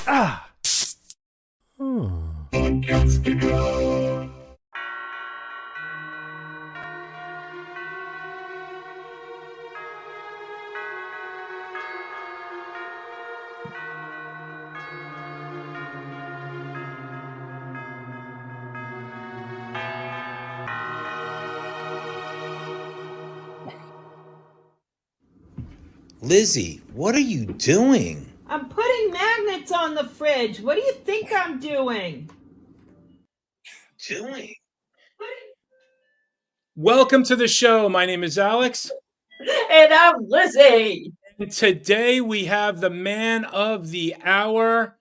Ah. Hmm. Lizzie, what are you doing? I'm putting magnets on the fridge. What do you think I'm doing? Welcome to the show. My name is Alex. And I'm Lizzie. And today we have the man of the hour,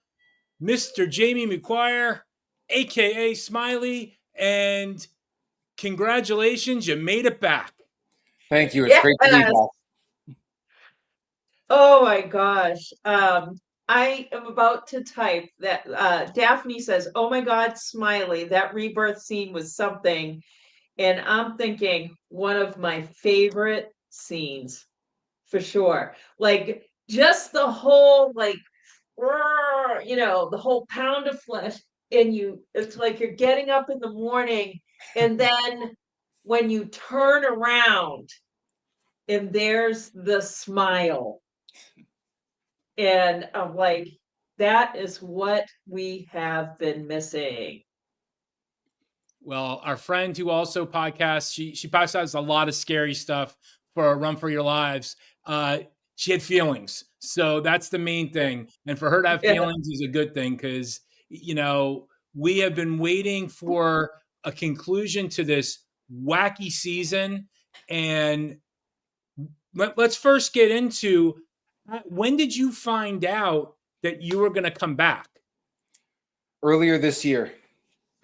Mr. Jamie McGuire, aka Smiley. And congratulations, you made it back. Thank you. It's great to be back. Oh my gosh. I am about to type that Daphne says, "Oh my God, Smiley, that rebirth scene was something." And I'm thinking one of my favorite scenes for sure. Like just the whole the whole pound of flesh, and it's like you're getting up in the morning, and then when you turn around and there's the smile, and I'm like, that is what we have been missing. Well, our friend who also podcasts, she podcasts a lot of scary stuff for a Run for Your Lives. She had feelings, so that's the main thing. And for her to have Yeah. feelings is a good thing because we have been waiting for a conclusion to this wacky season. And let's first get into when did you find out that you were going to come back? Earlier this year.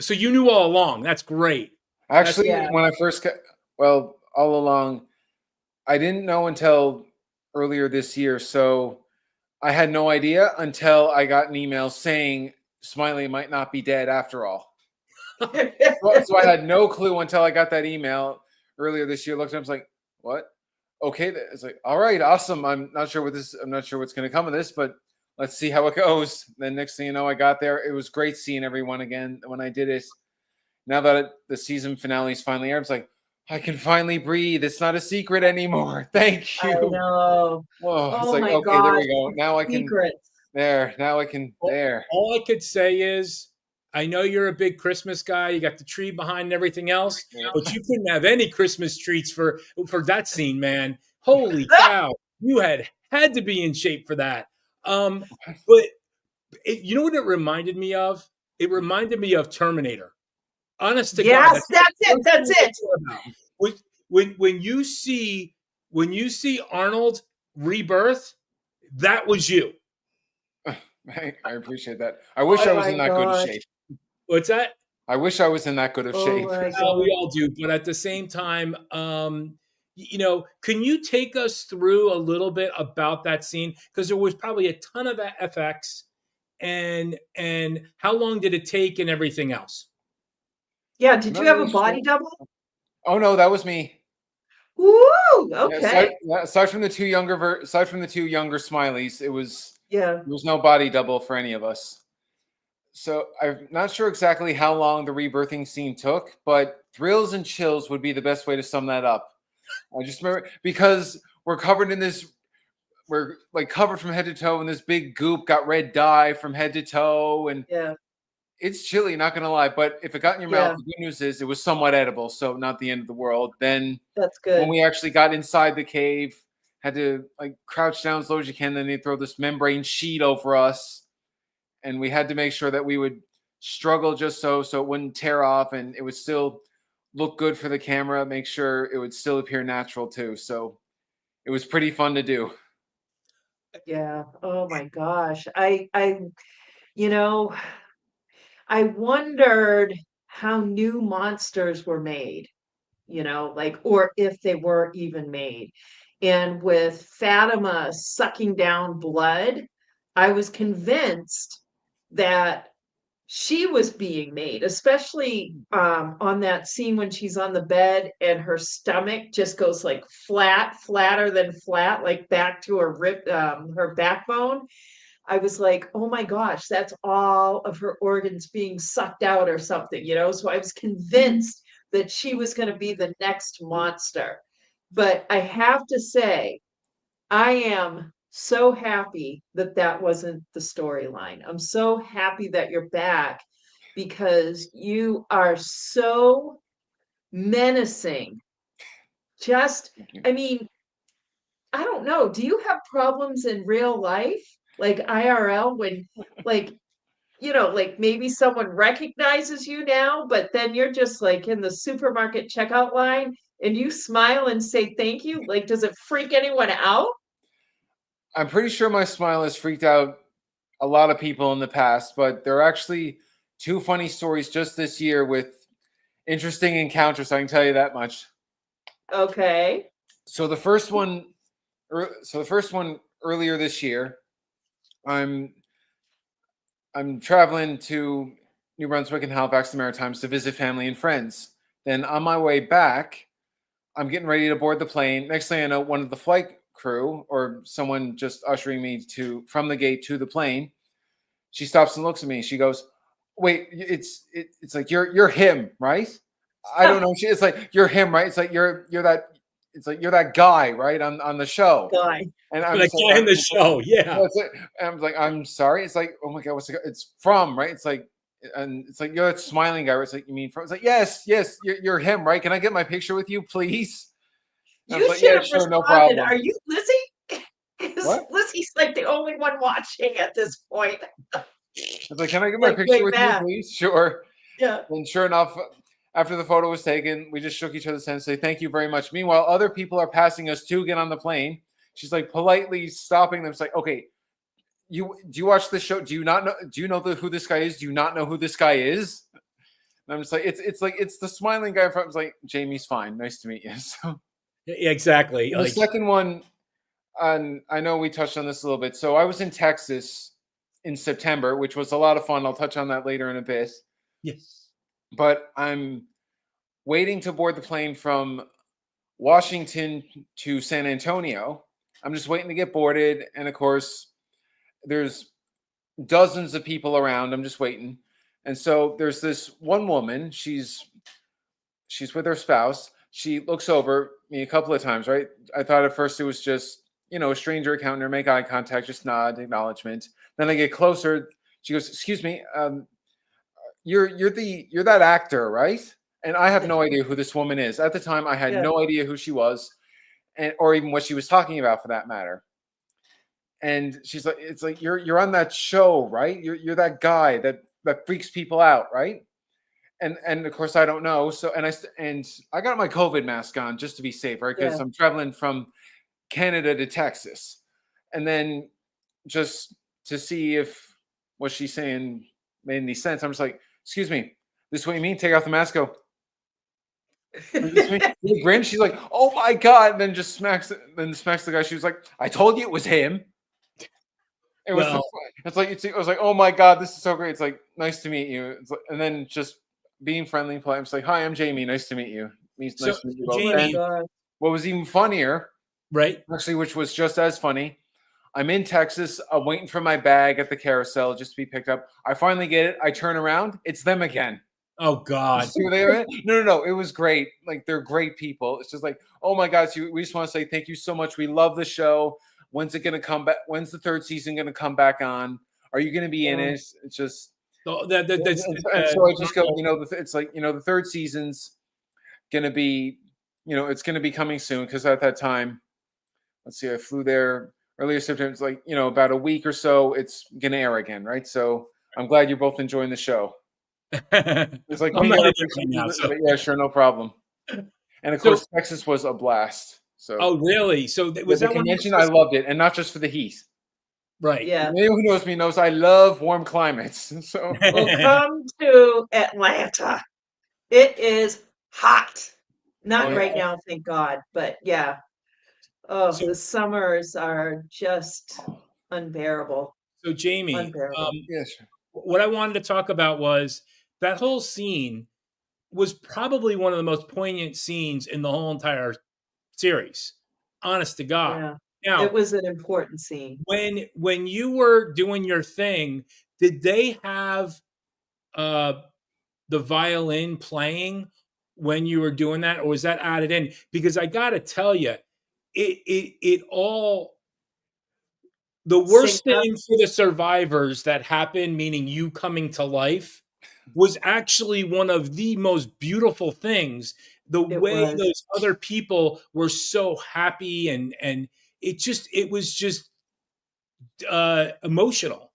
So you knew all along. That's great. Actually, when I first got, all along, I didn't know until earlier this year. So I had no idea until I got an email saying Smiley might not be dead after all. So I had no clue until I got that email earlier this year. Looked at it, I was like, what? Okay. It's like, all right, awesome. I'm not sure what's going to come of this, but let's see how it goes. Then next thing you know, I got there. It was great seeing everyone again when I did it. Now that the season finale is finally aired, it's like, I can finally breathe. It's not a secret anymore. Thank you. I know. It's like, okay, gosh. there we go. Now I can. Secrets. There. Now I can. There. All I could say is, I know you're a big Christmas guy. You got the tree behind and everything else, but you couldn't have any Christmas treats for that scene, man. Holy cow! You had to be in shape for that. But you know what it reminded me of? It reminded me of Terminator. Honest to God, that's it. That's it. When you see Arnold Rebirth, that was you. I appreciate that. I wish I was in that good of shape. What's that? I wish I was in that good of shape. We all do, but at the same time, can you take us through a little bit about that scene? Because there was probably a ton of FX, and how long did it take, and everything else? Yeah, did you have a body double? Oh no, that was me. Woo! Okay. Aside from the two younger Smileys, there was no body double for any of us. So I'm not sure exactly how long the rebirthing scene took, but thrills and chills would be the best way to sum that up. I just remember because we're covered from head to toe in this big goop, got red dye from head to toe, and it's chilly, not gonna lie. But if it got in your mouth, the good news is it was somewhat edible, so not the end of the world. Then that's good. When we actually got inside the cave, had to crouch down as low as you can, then they throw this membrane sheet over us. And we had to make sure that we would struggle just so it wouldn't tear off, and it would still look good for the camera, make sure it would still appear natural too. So it was pretty fun to do. Yeah. Oh my gosh. I wondered how new monsters were made, or if they were even made. And with Fatima sucking down blood, I was convinced that she was being made, especially on that scene when she's on the bed and her stomach just goes flatter than flat, back to her backbone. I was like, oh my gosh, that's all of her organs being sucked out or something, you know? So I was convinced that she was going to be the next monster. But I have to say, I am so happy that that wasn't the storyline. I'm so happy that you're back because you are so menacing. Just, I mean, I don't know. Do you have problems in real life? Like IRL when like like maybe someone recognizes you now, but then you're just like in the supermarket checkout line and you smile and say thank you. Like, does it freak anyone out? I'm pretty sure my smile has freaked out a lot of people in the past, but there are actually two funny stories just this year with interesting encounters. I can tell you that much. Okay. So the first one, earlier this year, I'm traveling to New Brunswick and Halifax, the Maritimes, to visit family and friends. Then on my way back, I'm getting ready to board the plane. Next thing I know, one of the flight crew or someone just ushering me from the gate to the plane, she stops and looks at me. She goes, "Wait, it's like you're him, right?" I don't know. It's like you're him, right? It's like you're that. It's like you're that guy, right, on the show. Guy. And I'm Like just like, in the show, yeah. I'm like, I'm sorry. It's like, oh my god, it's from, right? It's like, and it's like you're that smiling guy. Right? It's like, you mean from? It's like, yes, you're him, right? Can I get my picture with you, please? And I was You like, should yeah, have sure, no responded. problem. Are you Lizzie? Because What? Lizzie's like the only one watching at this point. I was like, can I get my Like picture way with you, back. please? Sure. Yeah. And sure enough, after the photo was taken, we just shook each other's hands, say thank you very much. Meanwhile, other people are passing us to get on the plane. She's like politely stopping them. It's like, okay, do you watch this show? Do you not know? Do you know who this guy is? Do you not know who this guy is? And I'm just like, it's the smiling guy from. I was like, Jamie's fine. Nice to meet you. So Yeah, exactly. the second one, and I know we touched on this a little bit. So I was in Texas in September, which was a lot of fun. I'll touch on that later in a bit. yes. But I'm waiting to board the plane from Washington to San Antonio. I'm just waiting to get boarded. And of course, there's dozens of people around. I'm just waiting. And so there's this one woman. She's with her spouse. She looks over me a couple of times, right? I thought at first it was just, a stranger encounter, make eye contact, just nod, acknowledgement. Then I get closer. She goes, "Excuse me, you're that actor, right?" And I have no idea who this woman is. At the time, I had Yeah. no idea who she was, or even what she was talking about, for that matter. And she's like, "It's like you're on that show, right? You're that guy that freaks people out, right?" And of course, I don't know. So and I got my COVID mask on just to be safe, right? Because Yeah. I'm traveling from Canada to Texas, and then just to see if what she's saying made any sense. I'm just like, "Excuse me, this is what you mean? Take off the mask." Go. She grins. She's like, "Oh my god!" And then just smacks the guy. She was like, "I told you it was him." It was. Well, It's like I was like, "Oh my god, this is so great." It's like, "Nice to meet you." And then just being friendly and polite. I'm just like, "Hi, I'm Jamie. Nice to meet you." Nice so to meet you Oh both. my Jamie, God. What was even funnier, right? actually, which was just as funny, I'm in Texas. I'm waiting for my bag at the carousel just to be picked up. I finally get it. I turn around. It's them again. Oh God. See where they are? No. It was great. Like, they're great people. It's just like, oh my God. So we just want to say thank you so much. We love the show. When's it going to come back? When's the third season going to come back on? Are you going to be in Yeah. it? It's just, That's and so I just go, it's like, the third season's going to be, it's going to be coming soon. Cause at that time, let's see, I flew there earlier September. It's like, about a week or so, it's going to air again. Right. So I'm glad you're both enjoying the show. It's like, I'm we not got in our it right now. So, yeah, sure, no problem. And of so course, Texas was a blast. So, oh really? So was the that one of convention? the I first, loved it, and not just for the heat. right? Yeah. Anyone who knows me knows I love warm climates. So, Well, come to Atlanta. It is hot. oh Not yeah, right now, thank God, but yeah. Oh, So the summers are just unbearable. so Jamie, Unbearable. yeah, sure. what I wanted to talk about was that whole scene was probably one of the most poignant scenes in the whole entire series. Honest to God. Yeah. Now, It was an important scene. when you were doing your thing, did they have uh the violin playing when you were doing that, or was that added in? Because I got to tell you, it all the Sync worst up. thing for the survivors that happened, meaning you coming to life, was actually one of the most beautiful things. The It way was. those other people were so happy, and it was just emotional.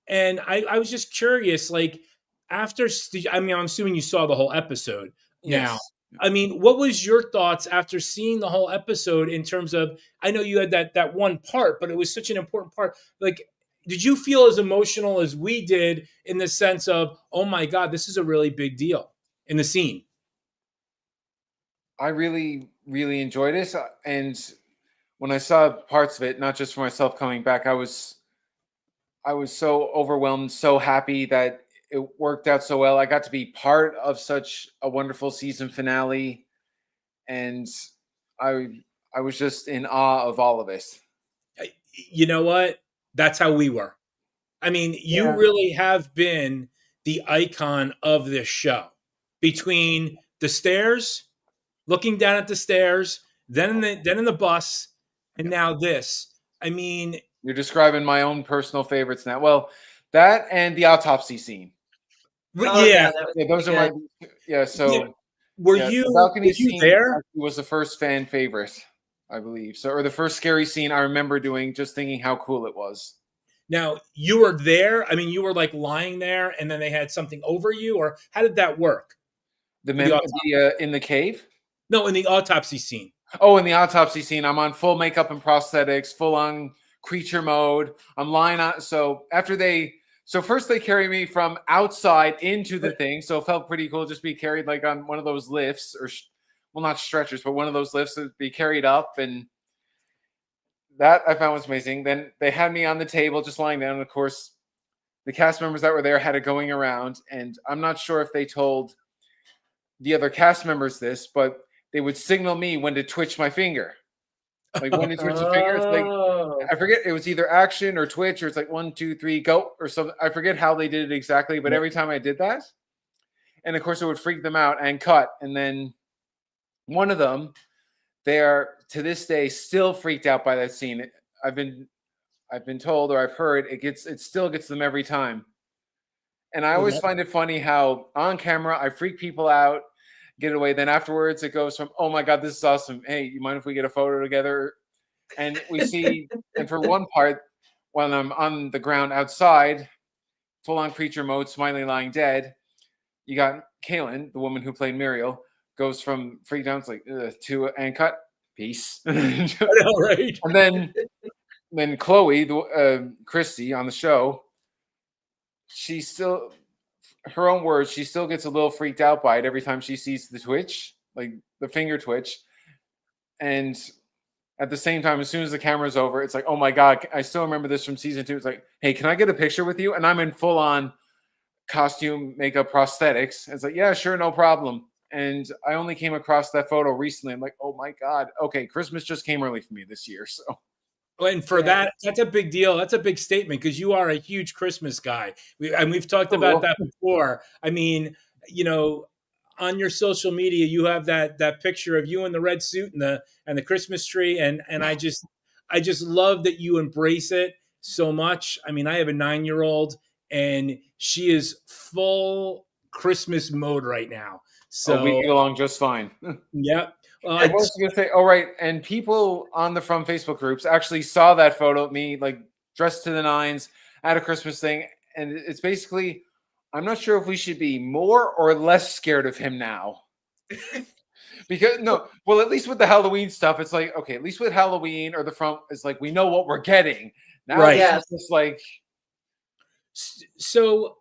And I was just curious, like after, I mean, I'm assuming you saw the whole episode now. Yes. I mean, what was your thoughts after seeing the whole episode in terms of, I know you had that one part, but it was such an important part. Like, did you feel as emotional as we did in the sense of, oh my God, this is a really big deal in the scene? I really, really enjoyed it. And when I saw parts of it, not just for myself coming back, I was so overwhelmed, so happy that it worked out so well. I got to be part of such a wonderful season finale, and I I was just in awe of all of it. You know what? That's how we were. I mean, you Yeah. really have been the icon of this show. Between the stairs, looking down at the stairs, then in the bus, and Yep. now this. I mean, You're describing my own personal favorites now. Well, that and the autopsy scene. Oh yeah, yeah, that was Yeah, pretty those are my good. yeah. yeah. So Were yeah, the you balcony were you scene there? actually was the first fan favorite, I believe. So, or the first scary scene I remember doing, just thinking how cool it was. Now you were there. I mean, you were like lying there, and then they had something over you, or how did that work? The For the mem autopsy? the in the cave. No, in the autopsy scene. Oh, in the autopsy scene, I'm on full makeup and prosthetics, full on creature mode. I'm lying on. So first they carry me from outside into the thing. So it felt pretty cool just be carried like on one of those lifts well, not stretchers, but one of those lifts to be carried up. And that I found was amazing. Then they had me on the table just lying down. And of course, the cast members that were there had it going around. And I'm not sure if they told the other cast members this, but they would signal me when to twitch my finger. Like when to twitch the finger, it's like Oh. I forget it was either action or twitch, or it's like 1, 2, 3, go, or something. I forget how they did it exactly, but every time I did that, and of course it would freak them out and cut. And then one of them, they are to this day still freaked out by that scene. I've been I've been told or I've heard it still gets them every time. And I Oh, always that find it funny how on camera I freak people out, get it away. Then afterwards it goes from, oh my God, this is awesome. Hey, you mind if we get a photo together? And we see, and for one part, when I'm on the ground outside, full on creature mode, Smiley lying dead, you got Kaylin, the woman who played Muriel, goes from freak down, it's like, to and cut, peace. And I know, right? then Chloe, Christy on the show, she still, her own words, she still gets a little freaked out by it every time she sees the twitch, like the finger twitch. And at the same time, as soon as the camera's over, it's like, oh my God, I still remember this from season 2. It's like, hey, can I get a picture with you? And I'm in full on costume, makeup, prosthetics. It's like, yeah, sure, no problem. And I only came across that photo recently. I'm like, oh my God. Okay, Christmas just came early for me this year. So And for Yeah. that's a big deal. That's a big statement because you are a huge Christmas guy. And we've talked a about little. that before. I mean, you know, on your social media, you have that picture of you in the red suit and the Christmas tree, and I just love that you embrace it so much. I mean, I have a 9-year-old, and she is full Christmas mode right now. Oh, we So, get along just fine. yep. Well, I was going to say, all right. And people on the From Facebook groups actually saw that photo of me, like dressed to the nines at a Christmas thing. And it's basically, I'm not sure if we should be more or less scared of him now. Because, no, well, at least with the Halloween stuff, it's like, okay, at least with Halloween or the From, it's like, we know what we're getting. Now Right. this Yes. is just like, So,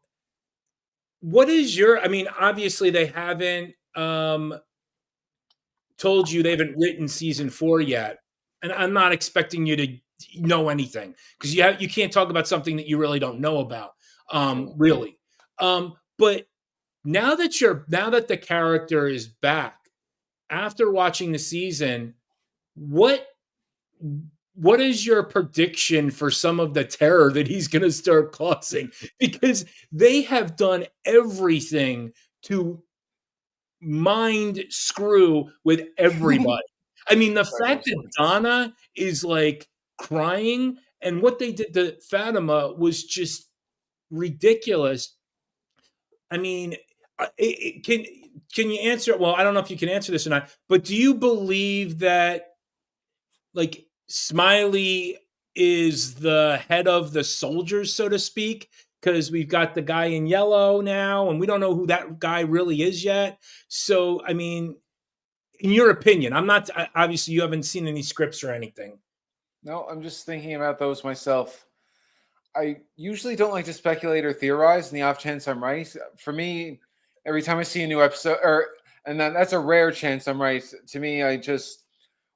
what is your? I mean, obviously they haven't told you they haven't written season 4 yet, and I'm not expecting you to know anything because you can't talk about something that you really don't know about, True. really. But now that the character is back after watching the season, what what is your prediction for some of the terror that he's going to start causing? Because they have done everything to mind screw with everybody. I mean, the fact that Donna is like crying and what they did to Fatima was just ridiculous. I mean, can you answer? Well, I don't know if you can answer this or not, but do you believe that like Smiley is the head of the soldiers, so to speak? Because we've got the guy in yellow now, and we don't know who that guy really is yet. So, I mean, in your opinion, I'm not obviously you haven't seen any scripts or anything. No, I'm just thinking about those myself. I usually don't like to speculate or theorize in the off chance I'm right. For me, every time I see a new episode, and that's a rare chance I'm right. To me, I just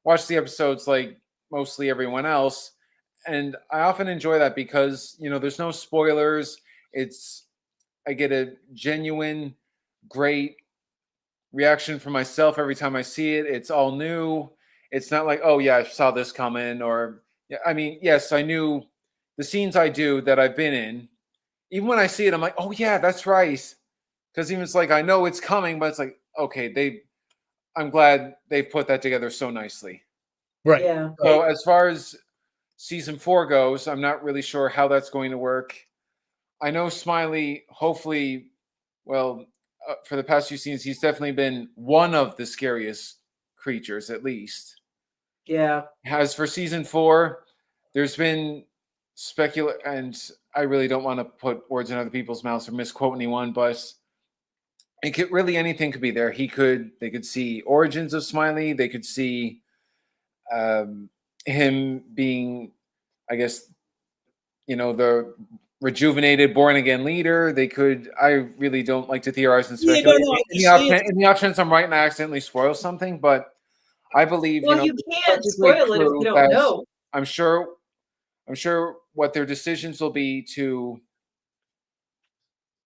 watch the episodes like mostly everyone else, and I often enjoy that because there's no spoilers. I get a genuine, great reaction from myself every time I see it. It's all new. It's not like, oh yeah, I saw this coming, or yeah, I mean, yes, I knew the scenes I do that I've been in. Even when I see it, I'm like, oh yeah, that's right. Because even it's like I know it's coming, but it's like, okay, I'm glad they've put that together so nicely. Right. Yeah. So as far as season 4 goes, I'm not really sure how that's going to work. I know Smiley, hopefully, well, for the past few scenes, he's definitely been one of the scariest creatures, at least. Yeah. As for season 4, there's been and I really don't want to put words in other people's mouths or misquote anyone, but anything could be there. They could see origins of Smiley. They could see him being, I guess, the rejuvenated, born again leader. I really don't like to theorize and speculate. In the off chance I'm right and I accidentally spoil something, but I believe, well, you can't spoil it if you don't know. I'm sure what their decisions will be to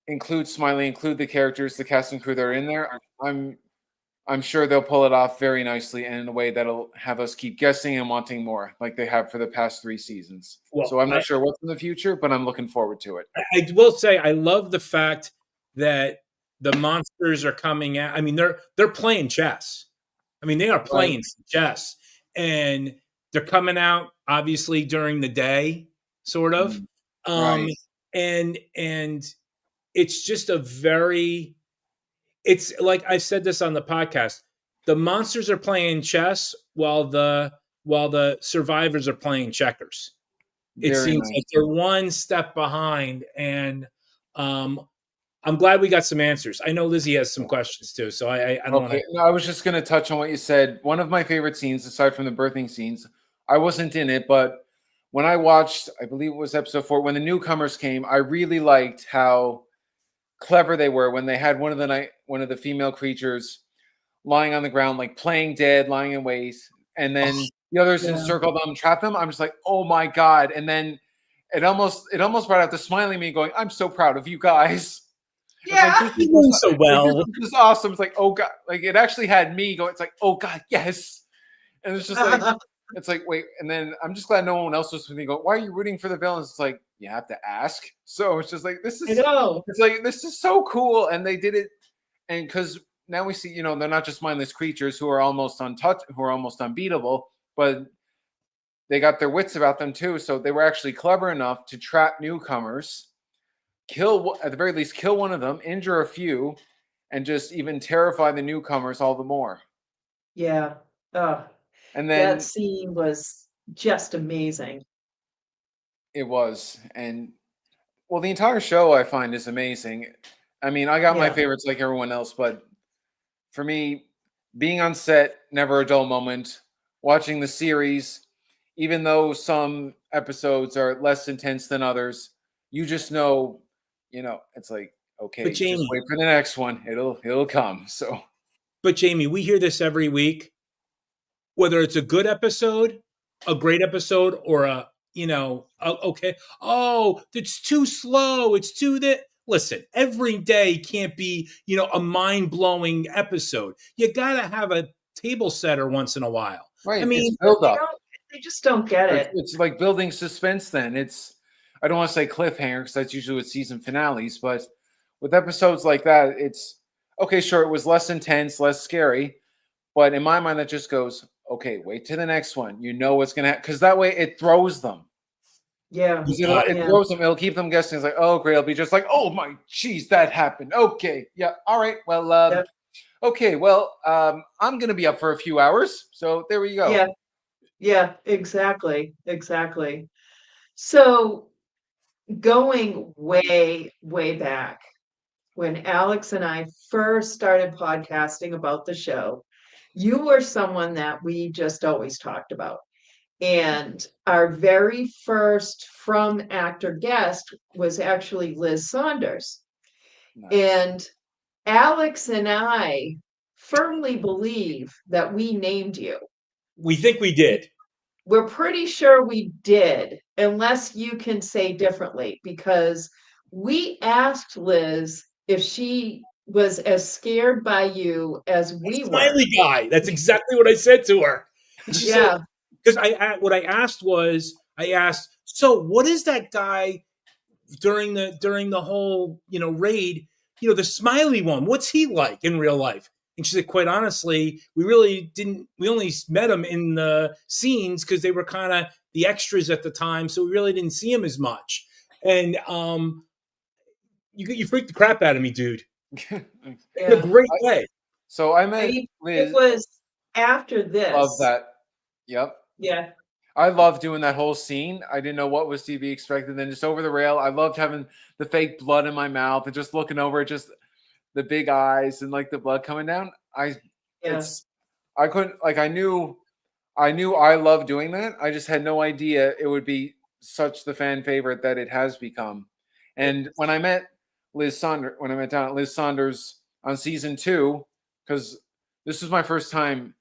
include Smiley, include the characters, the cast and crew that are in there. I'm sure they'll pull it off very nicely and in a way that'll have us keep guessing and wanting more, like they have for the past 3 seasons. Well, so I'm not sure what's in the future, but I'm looking forward to it. I will say I love the fact that the monsters are coming out. I mean, they're playing chess. I mean, they are playing chess, and they're coming out obviously during the day, sort of. And it's just it's like I said this on the podcast. The monsters are playing chess while the survivors are playing checkers. It seems like they're one step behind, and I'm glad we got some answers. I know Lizzie has some questions too, so I don't want to. No, I was just going to touch on what you said. One of my favorite scenes, aside from the birthing scenes, I wasn't in it, but when I watched, I believe it was episode 4, when the newcomers came, I really liked how clever they were when they had one of the female creatures lying on the ground, like playing dead, lying in wait, and then the others encircle them, trap them. I'm just like, oh my god! And then it almost brought out the smiling me, going, "I'm so proud of you guys." Yeah, like, you're doing so well. This is awesome. It's like, oh god, like it actually had me go. It's like, oh god, yes. And it's just like, it's like, wait. And then I'm just glad no one else was with me. Go, why are you rooting for the villains? It's like, you have to ask. So it's just like, this is. It's like, this is so cool, and they did it, and because now we see, they're not just mindless creatures who are almost untouched, who are almost unbeatable, but they got their wits about them too. So they were actually clever enough to trap newcomers, at the very least, kill one of them, injure a few, and just even terrify the newcomers all the more. Yeah. And then that scene was just amazing. It was. And well, the entire show I find is amazing. I mean, I got my favorites like everyone else, but for me, being on set, never a dull moment. Watching the series, even though some episodes are less intense than others, you just know, it's like, okay, but Jamie, just wait for the next one. It'll come. So, but Jamie, we hear this every week, whether it's a good episode, a great episode, or okay, oh, it's too slow. It's too that. Listen, every day can't be, a mind-blowing episode. You got to have a table setter once in a while. Right. I mean, build up. They just don't get it. It's like building suspense. Then I don't want to say cliffhanger because that's usually with season finales, but with episodes like that, it's okay. Sure, it was less intense, less scary, but in my mind, that just goes, okay, wait to the next one. You know what's gonna happen because that way it throws them. Yeah. It Yeah. throws them. It'll keep them guessing. It's like, oh, great. It'll be just like, oh my, geez, that happened. Okay, yeah, all right. Well, Yep. okay, well, I'm gonna be up for a few hours, so there we go. Yeah. Yeah. Exactly. Exactly. So going way, way back, when Alex and I first started podcasting about the show, you were someone that we just always talked about. And our very first From Actor guest was actually Liz Saunders. Nice. And Alex and I firmly believe that we named you. We think we did. We're pretty sure we did, unless you can say differently, because we asked Liz if she was as scared by you as we were. Smiley guy. That's exactly what I said to her. And she said, Yeah. because what I asked was, so what is that guy during the whole raid? The Smiley one. What's he like in real life? And she said, quite honestly, we really didn't. We only met him in the scenes because they were kind of the extras at the time, so we really didn't see him as much. And you freaked the crap out of me, dude. In a Yeah. great way. So I met It Liz. was after this. Love that. Yep. Yeah. I loved doing that whole scene. I didn't know what was to be expected. Then just over the rail, I loved having the fake blood in my mouth and just looking over it, just the big eyes and like the blood coming down. Yeah. I couldn't, like, I knew I loved doing that. I just had no idea it would be such the fan favorite that it has become. And when I met Liz Saunders on season 2, because this was my first time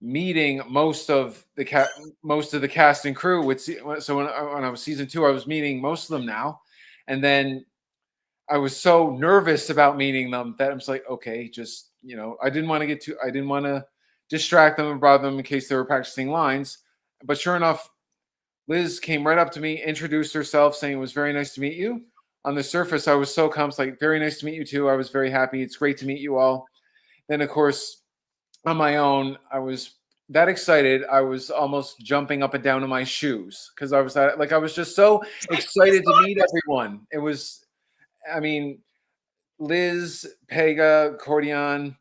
meeting most of the cast and crew. So when I was season 2, I was meeting most of them now, and then I was so nervous about meeting them that I'm just like, okay, just I didn't want to distract them and bother them in case they were practicing lines. But sure enough, Liz came right up to me, introduced herself, saying it was very nice to meet you. On the surface, I was so calm, like, very nice to meet you too. I was very happy. It's great to meet you all. Then, of course, on my own, I was that excited. I was almost jumping up and down in my shoes because I was just so excited to meet everyone. It was, I mean, Liz, Pega, Cordion,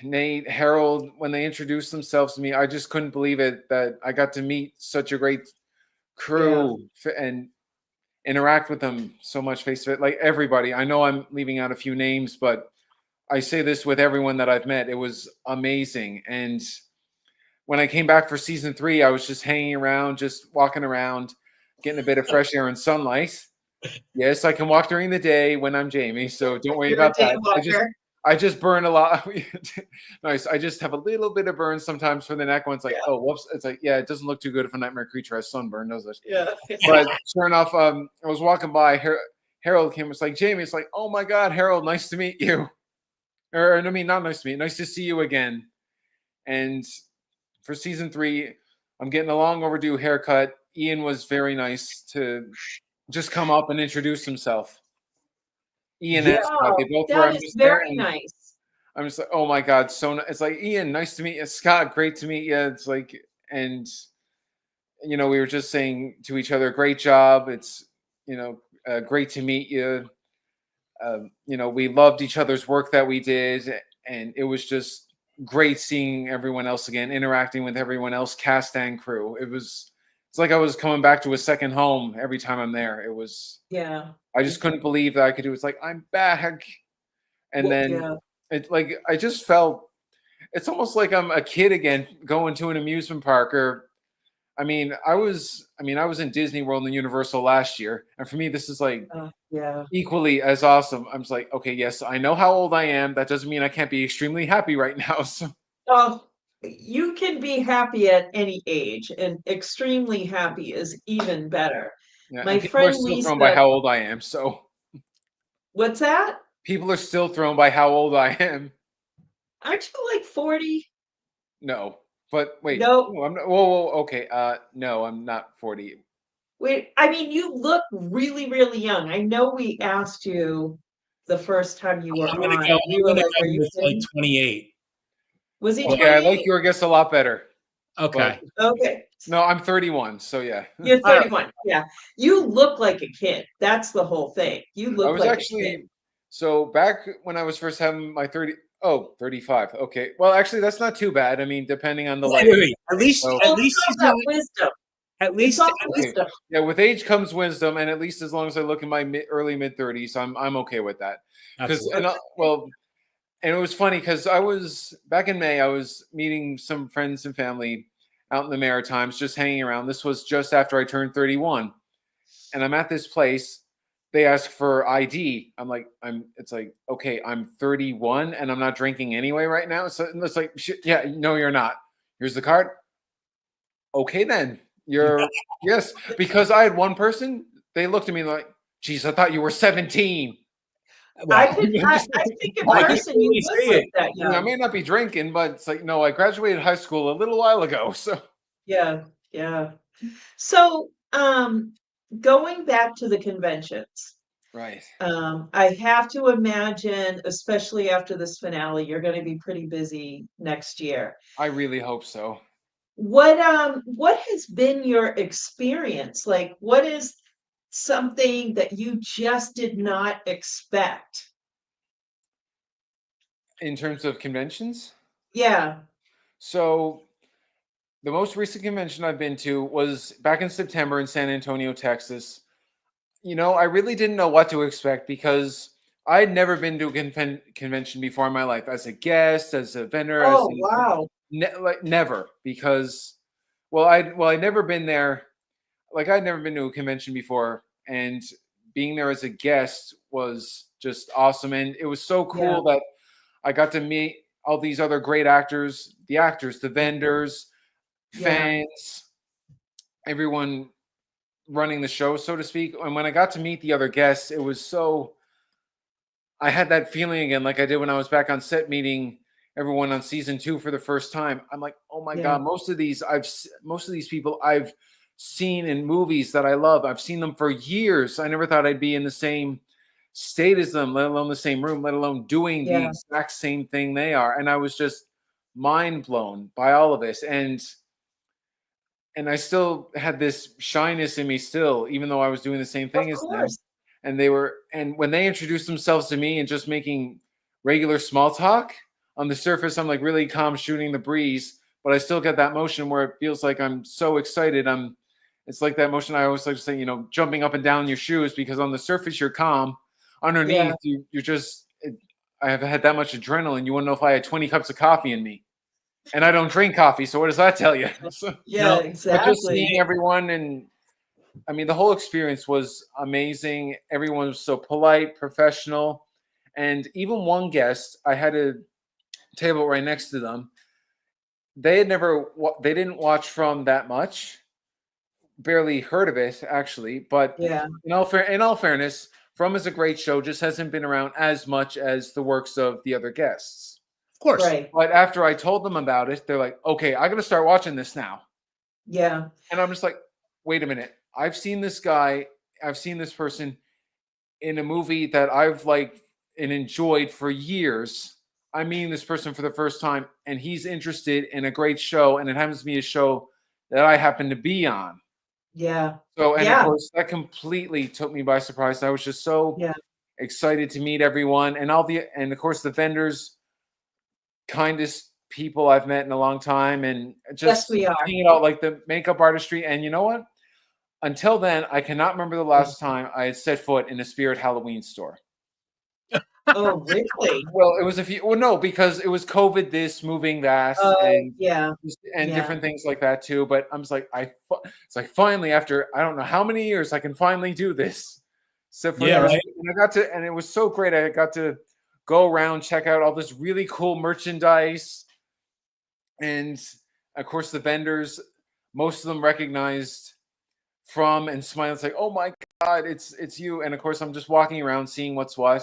Nate, Harold, when they introduced themselves to me, I just couldn't believe it that I got to meet such a great crew and interact with them so much face to face. Like everybody, I know I'm leaving out a few names, but I say this with everyone that I've met. It was amazing. And when I came back for season 3, I was just hanging around, just walking around, getting a bit of fresh air and sunlight. Yes, I can walk during the day when I'm Jamie, so don't worry about that. I just burn a lot. Nice. I just have a little bit of burn sometimes for the neck when it's like, oh, whoops. It's like, yeah, it doesn't look too good if a nightmare creature has sunburn, does it? Yeah. But sure enough, I was walking by. Harold came. It's like, Jamie. It's like, oh my God, Harold, nice to meet you. Or I mean, not nice to meet you. Nice to see you again. And for season 3, I'm getting a long overdue haircut. Ian was very nice to just come up and introduce himself. Ian and Scott, they both were. That is very nice. I'm just like, oh my God, it's like, Ian, nice to meet you. Scott, great to meet you. It's like, and we were just saying to each other, great job. It's great to meet you. We loved each other's work that we did, and it was just great seeing everyone else again, interacting with everyone else, cast and crew. It's like I was coming back to a second home every time I'm there. It was, I just couldn't believe that I could do it. It's like, I'm back. And then it's like, I just felt, it's almost like I'm a kid again going to an amusement park. Or, I was in Disney World and Universal last year. And for me, this is like equally as awesome. I'm just like, okay, yes, I know how old I am. That doesn't mean I can't be extremely happy right now. So. Oh, you can be happy at any age, and extremely happy is even better. Yeah, my people friend are still Lisa, thrown by how old I am. So what's that? People are still thrown by how old I am. Aren't you like 40? No. But wait, No, no, I'm not. Whoa, okay. No, I'm not 40. wait, I mean, you look really, really young. I know we asked you the first time you were I'm gonna on, go. and we I'm were gonna like, "Are go you with like kidding?" 28. Was he Okay, I like 28? your guess a lot better. But Okay. Okay. no, I'm 31. So yeah, You're All right. 31. Yeah. You look like a kid. That's the whole thing. You I look was like a kid. actually so back when I was first having my 30. Oh, 35. Okay. Well, actually, that's not too bad. I mean, depending on the Wait, light. wait, wait. At least, So at Well, least it's he's all not. about wisdom. At It's least, all at about least. okay, wisdom. yeah. With age comes wisdom, and at least as long as I look in my early mid 30s, I'm okay with that. Because Absolutely. well, and it was funny because I was back in May. I was meeting some friends and family out in the Maritimes, just hanging around. This was just after I turned 31, and I'm at this place. They ask for ID. I'm like, It's like, okay, I'm 31 and I'm not drinking anyway right now. So it's like, yeah, no, you're not. Here's the card. Okay, then you're yes, because I had one person. They looked at me like, geez, I thought you were 17. I Well, could, I think in I can person you really would see look it. that I mean, I young. may not be drinking, but it's like, no, I graduated high school a little while ago. So Yeah, yeah. So, going back to the conventions, right. I have to imagine, especially after this finale, you're going to be pretty busy next year. I really hope so. What has been your experience? Like, what is something that you just did not expect? In terms of conventions, Yeah. so the most recent convention I've been to was back in September in San Antonio, Texas. I really didn't know what to expect because I had never been to a convention before in my life as a guest, as a vendor, as Oh, wow. like never because I'd never been there. Like I'd never been to a convention before, and being there as a guest was just awesome. And it was so Yeah, cool that I got to meet all these other great actors, the vendors, yeah, fans, everyone running the show, so to speak. And when I got to meet the other guests, it was so I had that feeling again, like I did when I was back on set meeting everyone on season 2 for the first time. I'm like, oh my yeah, god, most of these people I've seen in movies that I love. I've seen them for years. I never thought I'd be in the same state as them, let alone the same room, let alone doing the yeah. exact same thing they are. And I was just mind blown by all of this. And I still had this shyness in me still, even though I was doing the same Of thing as them. course. And when they introduced themselves to me and just making regular small talk on the surface, I'm like really calm, shooting the breeze, but I still get that motion where it feels like I'm so excited. It's like that motion I always like to say, jumping up and down in your shoes because on the surface you're calm, Yeah, underneath you're just. I have had that much adrenaline. You want to know if I had 20 cups of coffee in me, and I don't drink coffee. So what does that tell you? yeah, No, But just seeing exactly. everyone, and I mean, the whole experience was amazing. Everyone was so polite, professional, and even one guest, I had a table right next to them. They didn't watch from that much, barely heard of it actually. But Yeah, in all fairness, From is a great show, just hasn't been around as much as the works of the other guests. of course. right. But after I told them about it, they're like, "Okay, I got to start watching this now." Yeah, And I'm just like, wait a minute. I've seen this guy, I've seen this person in a movie that I've liked and enjoyed for years. I'm meeting this person for the first time, and he's interested in a great show, and it happens to be a show that I happen to be on. yeah, So, and of yeah, course, that completely took me by surprise. I was just so yeah. excited to meet everyone, and of course, the vendors, kindest people I've met in a long time, and Yes, just we are. seeing it all like the makeup artistry. And you know what? Until then, I cannot remember the Yeah. last time I had set foot in a Spirit Halloween store. Oh, really? Well, it was a few. Well, no, because it was COVID, this, moving that, Oh, yeah, and yeah, different things like that too. But I'm just like, it's like finally after I don't know how many years I can finally do this. So for Yeah, this, yeah, right. and I got to, and it was so great. I got to go around, check out all this really cool merchandise, and of course the vendors. Most of them recognized From and Smiley. It's like, oh my god, it's you. And of course, I'm just walking around seeing what's what.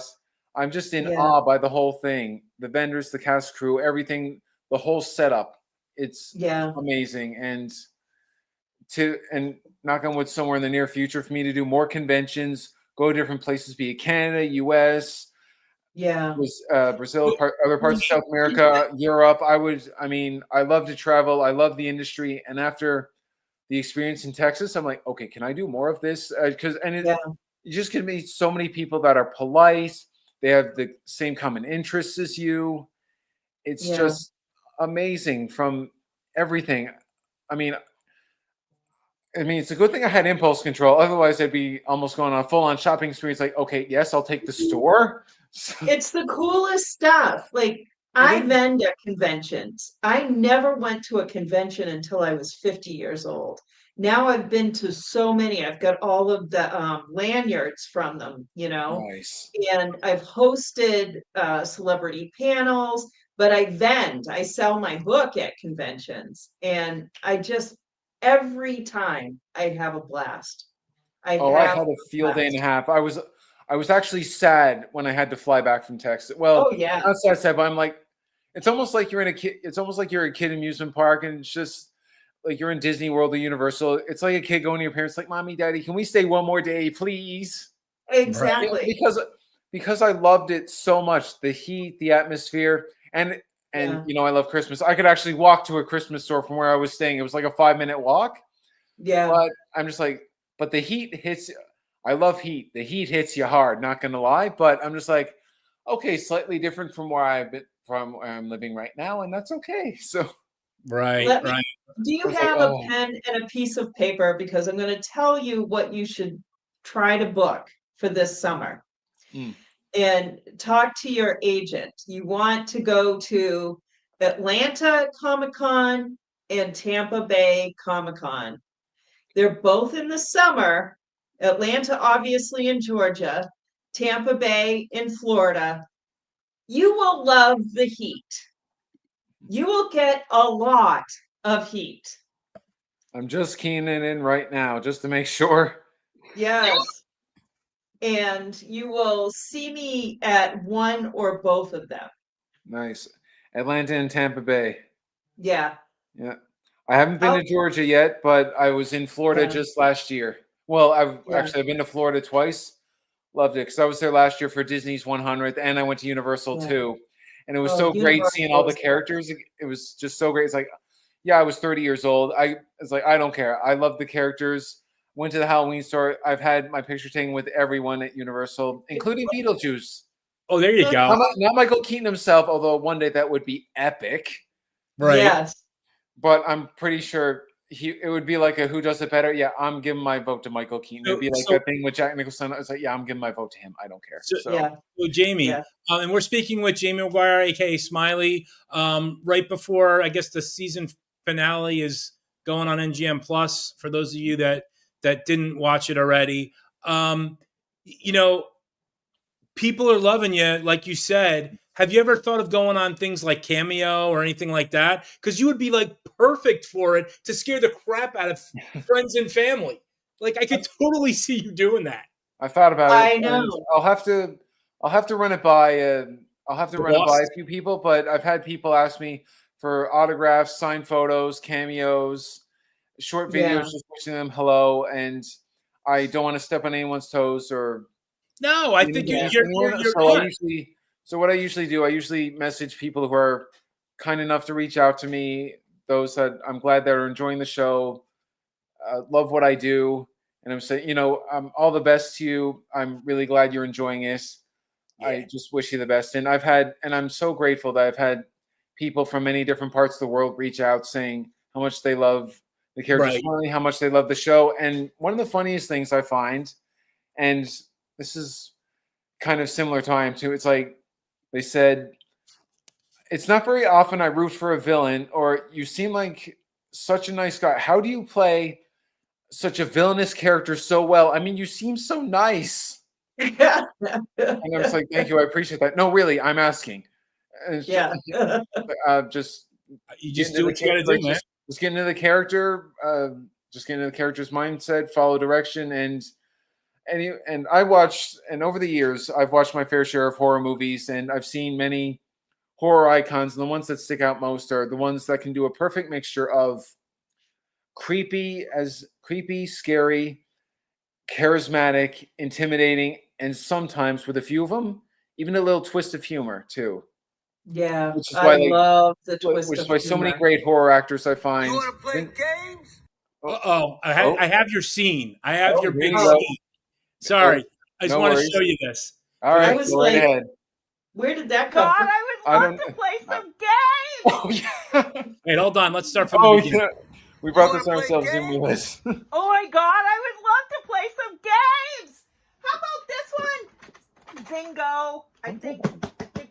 I'm just in yeah, awe by the whole thing. The vendors, the cast crew, everything, the whole setup. It's Yeah. amazing. And knock on wood, somewhere in the near future for me to do more conventions, go to different places, be it Canada, US, Yeah. Brazil, other parts of South America, Europe. I love to travel. I love the industry. And after the experience in Texas, I'm like, okay, can I do more of this? Yeah. You just can meet so many people that are polite. They have the same common interests as you. It's Yeah. just amazing from everything. I mean, it's a good thing I had impulse control. Otherwise, I'd be almost going on a full-on shopping spree. It's like, okay, yes, I'll take the store. It's the coolest stuff. Like, It I is. vend at conventions. I never went to a convention until I was 50 years old. Now I've been to so many. I've got all of the lanyards from them, Nice. and I've hosted celebrity panels, but I vend. I sell my book at conventions, and every time I have a blast. I Oh, I have had a a field day and a blast. half. I was actually sad when I had to fly back from Texas. Well, Oh yeah, not sad, but I'm like, it's almost like you're in a kid. It's almost like you're a kid amusement park, and it's just like you're in Disney World or Universal. It's like a kid going to your parents, like, "Mommy, Daddy, can we stay one more day, please?" Right. Yeah, exactly. because I loved it so much, the heat, the atmosphere, and Yeah, I love Christmas. I could actually walk to a Christmas store from where I was staying. It was like a 5-minute walk, yeah. but I'm just like, but the heat hits. I love heat. The heat hits you hard. Not gonna lie, but I'm just like, okay, slightly different from where I'm living right now, and that's okay. So Right. Let me, Right. do I you was like, have a oh, pen and a piece of paper? Because I'm going to tell you what you should try to book for this summer mm, and talk to your agent. You want to go to Atlanta Comic Con and Tampa Bay Comic Con. They're both in the summer. Atlanta, obviously, in Georgia, Tampa Bay in Florida. You will love the heat. You will get a lot of heat. I'm just keying in right now just to make sure. Yes. And you will see me at one or both of them. Nice, Atlanta and Tampa Bay. Yeah. Yeah. I haven't been Oh, to Georgia yet, but I was in Florida yeah. just last year. Well, Yeah. I've been to Florida twice. Loved it because I was there last year for Disney's 100th, and I went to Universal Yeah. too. And it was Oh, so great seeing all Universal the is great. characters. It was just so great. It's like, yeah, I was 30 years old. I was like, I don't care. I love the characters. Went to the Halloween store. I've had my picture taken with everyone at Universal, including Beetlejuice. Oh, there you go. Not Michael Keaton himself, although one day that would be epic. Right. Yes. But I'm pretty sure it would be like a who does it better. Yeah, I'm giving my vote to Michael Keaton. It'd So, be like so that thing with Jack Nicholson. I was like, yeah, I'm giving my vote to him. I don't care. So, So Yeah. so Jamie, Yeah. and we're speaking with Jamie McGuire, aka Smiley, right before I guess the season finale is going on NGM Plus. For those of you that didn't watch it already, you know, people are loving you, like you said. Have you ever thought of going on things like Cameo or anything like that? Because you would be like perfect for it to scare the crap out of friends and family. Like I could totally see you doing that. I thought about it, I and know. I'll have to run it by. I'll have to The run it by boss. a few people, but I've had people ask me for autographs, signed photos, cameos, short videos, Yeah. just wishing them hello, and I don't want to step on anyone's toes or No, I think Yeah. introduce anyone. you're on. So what I usually do, I usually message people who are kind enough to reach out to me. Those that I'm glad they're enjoying the show, love what I do, and I'm saying, all the best to you. I'm really glad you're enjoying this. Yeah. I just wish you the best. And I'm so grateful that I've had people from many different parts of the world reach out saying how much they love the characters, Right. how much they love the show. And one of the funniest things I find, and this is kind of similar time to, it's like they said, it's not very often I root for a villain, or you seem like such a nice guy. How do you play such a villainous character so well? I mean, you seem so nice. Yeah. And I was like, thank you, I appreciate that. No, really, I'm asking. And it's Yeah. just You get just into do the what you got to do, man. just get into the character, just get into the character's mindset, follow direction, and I watched, and over the years, I've watched my fair share of horror movies, and I've seen many horror icons, and the ones that stick out most are the ones that can do a perfect mixture of creepy, scary, charismatic, intimidating, and sometimes with a few of them, even a little twist of humor too. Yeah, Which is I why love the twist which is of why so many humor. great horror actors I find. You want to play games? I have your scene. I have your here big you go. scene. Sorry, I just no want to worries. show you this. All right, was go right like- ahead. Where did that come God, from? I would love to play some games. Oh yeah. Wait, hold on. Let's start from the Oh beginning. yeah. We brought wanna this play ourselves in games? with us. Oh my God, I would love to play some games. How about this one? Bingo. I think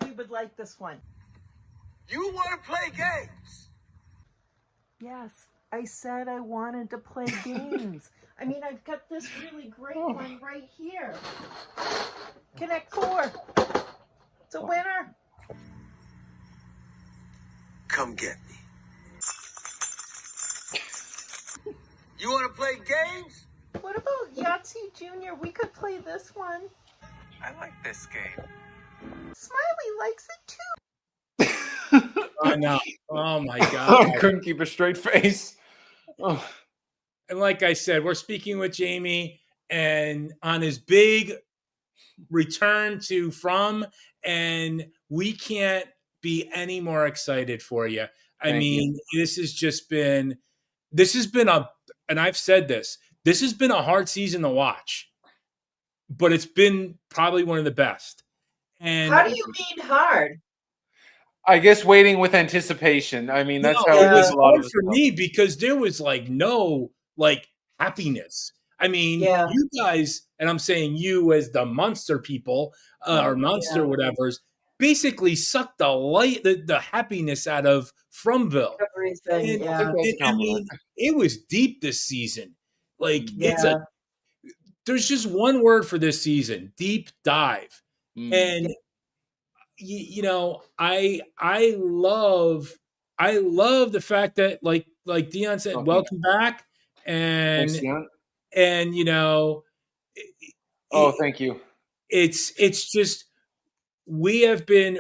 you would like this one. You want to play games? Yes, I said I wanted to play games. I mean, I've got this really great one right here. Connect 4. It's a winner. Come get me. You want to play games? What about Yahtzee Jr.? We could play this one. I like this game. Smiley likes it too. I know. Oh my I God. couldn't keep a straight face. Oh. And like I said, we're speaking with Jamie and on his big return to From, and we can't be any more excited for you. I Thank mean, this has been and I've said this has been a hard season to watch, but it's been probably one of the best. And How do you mean hard? I guess waiting with anticipation. I mean, that's how it was a lot hard of for me because there was like no happiness. I mean, Yeah. you guys, and I'm saying you as the monster people or monster whatever's, basically sucked the happiness out of Fromville. Everything, yeah. I mean, it was deep this season. Like there's just one word for this season: deep dive. And you know, I love the fact that like Dion said, welcome back, and Thanks, Dion. and you know, thank you. It's just we have been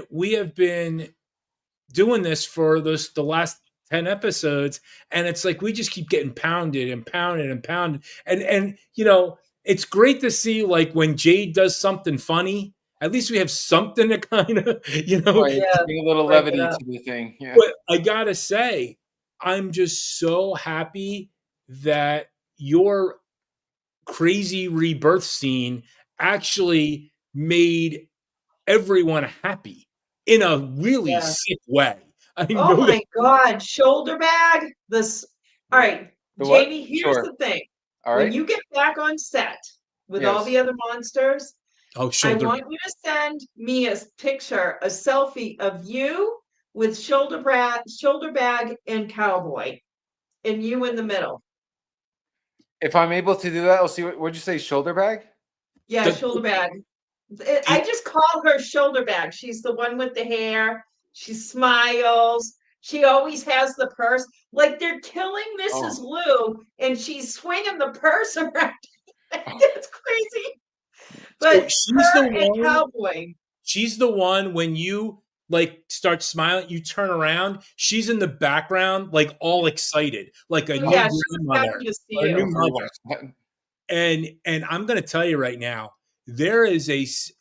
doing this for the last 10 episodes, and it's like we just keep getting pounded and pounded and pounded, and you know, it's great to see like when Jade does something funny. At least we have something to kind of, you know, bring a little levity to the thing. Yeah. But I gotta say, I'm just so happy that your crazy rebirth scene actually made everyone happy in a really sick way. I Oh know my God, shoulder bag. All right, Jamie, here's the thing. All right. When you get back on set with all Yes. the other monsters, I shoulder. want you to send me a picture, a selfie of you with shoulder bag, and cowboy, and you in the middle. If I'm able to do that, I'll see. What'd you say? Shoulder bag? Yeah, shoulder bag. I just call her shoulder bag. She's the one with the hair. She smiles. She always has the purse. Like they're killing Mrs. Lou, and she's swinging the purse around. It's crazy. But So she's the one. Cowboy. She's the one when you like start smiling, you turn around. She's in the background, like all excited, like a new grandmother, or a new mother. And I'm going to tell you right now, there is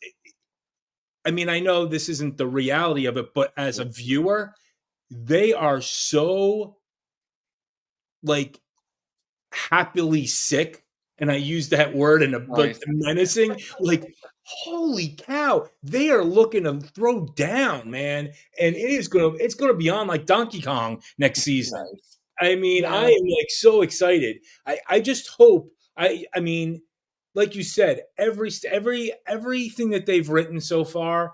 I mean, I know this isn't the reality of it, but as a viewer, they are so like happily sick. And I use that word in like menacing, like, holy cow, they are looking to throw down, man. And it's gonna be on like Donkey Kong next season. I mean, I am like so excited. I just hope I mean, like you said, everything that they've written so far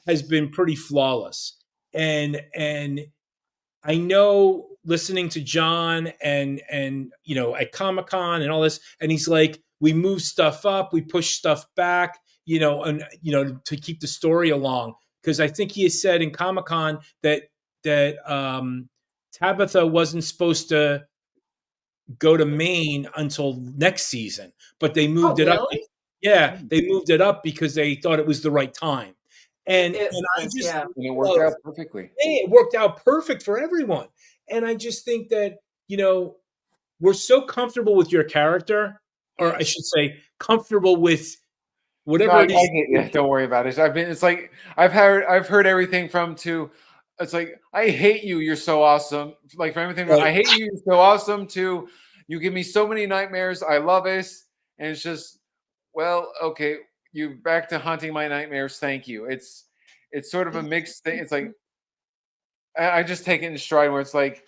has been pretty flawless. And I know listening to John and you know at Comic-Con and all this, and he's like, we move stuff up, we push stuff back, you know, and you know to keep the story along. Because I think he has said in Comic-Con that Tabitha wasn't supposed to go to Maine until next season, but they moved it up. Yeah, they moved it up because they thought it was the right time. And It and I was, just yeah. And it worked out perfectly. it worked out perfect for everyone. And I just think that, we're so comfortable with your character, or I Yes. should say, comfortable with No, whatever I it is. get you. Don't worry about it. It's like I've heard everything from to it's like I hate you, you're so awesome. Like from everything from Right. I hate you, you're so awesome to you give me so many nightmares, I love it. And it's just well, okay, you back to haunting my nightmares, thank you. It's sort of a mixed thing. It's like I just take it in stride where it's like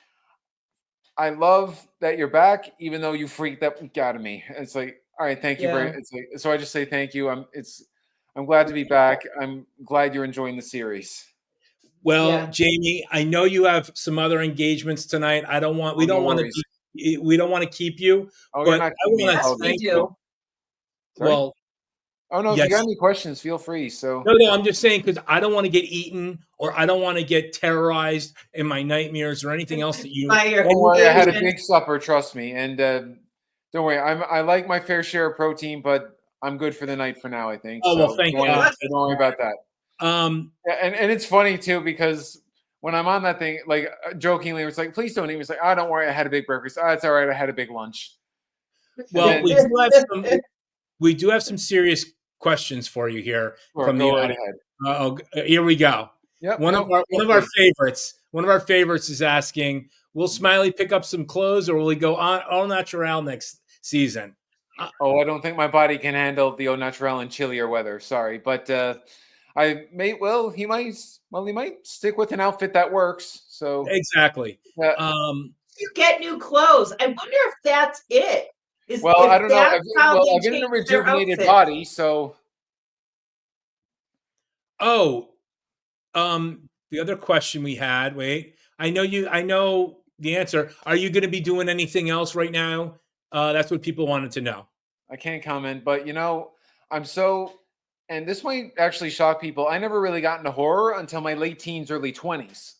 I love that you're back, even though you freaked that out of me. It's like, all right, thank you very. Yeah. It's like, so I just say thank you. I'm glad to be back. I'm glad you're enjoying the series. Well, Yeah. Jamie, I know you have some other engagements tonight. We Oh, no don't want to worries. we don't want to keep you, Oh, you're but not I keeping me. want Yes, to we thank Apologies. you. do. Sorry. Well, Oh no, if you got yes. any questions, feel free. So No, I'm just saying because I don't want to get eaten or I don't want to get terrorized in my nightmares or anything else that you. By your don't worry, I had a agent. big supper. Trust me, and don't worry. I like my fair share of protein, but I'm good for the night for now. I think Oh well, so. thank Don't God. worry about that. Yeah, and it's funny too because when I'm on that thing, like jokingly, it's like, please don't eat me. It's like, oh, don't worry, I had a big breakfast. Oh, it's all right, I had a big lunch. And Well, then, we do have some serious questions for you here sure, from the go right audience. ahead. Here we go. Yep, One of no, our feel one of our free. favorites. One of our favorites is asking, "Will Smiley pick up some clothes, or will he go on all natural next season?" Oh, I don't think my body can handle the au naturel in chillier weather. Sorry, but I may. Well, he might. Well, he might stick with an outfit that works. So, Exactly. uh, You get new clothes. I wonder if that's it. Is well, I if don't know. that's how they I've been in a change their rejuvenated outfit. body, so Oh, the other question we had. Wait, I know you. I know the answer. Are you going to be doing anything else right now? That's what people wanted to know. I can't comment. But I'm so, and this might actually shock people. I never really got into horror until my late teens, early 20s.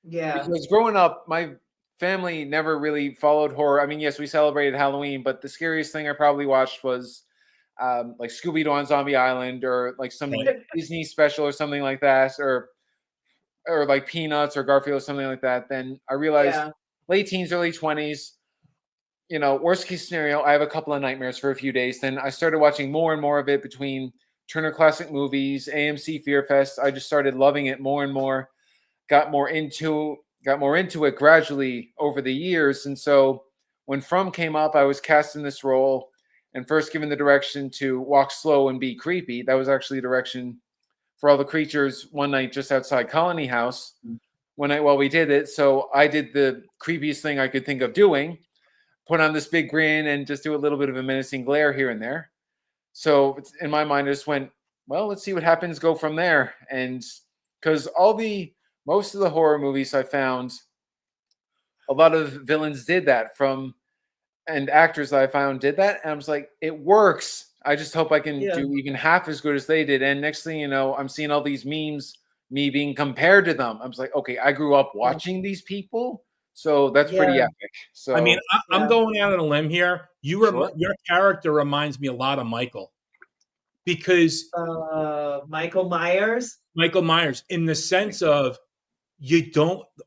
Yeah. Because growing up, my family never really followed horror. I mean, yes, we celebrated Halloween, but the scariest thing I probably watched was like Scooby Doo on Zombie Island, or like some Right. Disney special or something like that, or like Peanuts or Garfield or something like that. Then I realized Yeah. late teens, early 20s. Worst case scenario, I have a couple of nightmares for a few days. Then I started watching more and more of it between Turner Classic Movies, AMC Fear Fest. I just started loving it more and more. Got more into it gradually over the years. And so when From came up, I was cast in this role and first given the direction to walk slow and be creepy. That was actually direction for all the creatures one night just outside Colony House while we did it. So I did the creepiest thing I could think of doing, put on this big grin and just do a little bit of a menacing glare here and there. So in my mind, I just went, well, let's see what happens, go from there. And because most of the horror movies I found, a lot of villains did that and actors that I found did that. And I was like, it works. I just hope I can Yeah. do even half as good as they did. And next thing you know, I'm seeing all these memes, me being compared to them. I was like, okay, I grew up watching these people. So that's pretty Yeah. epic. I mean, So I'm Yeah. going out on a limb here. sure. Your character reminds me a lot of Michael because Michael Myers. Michael Myers, in the sense of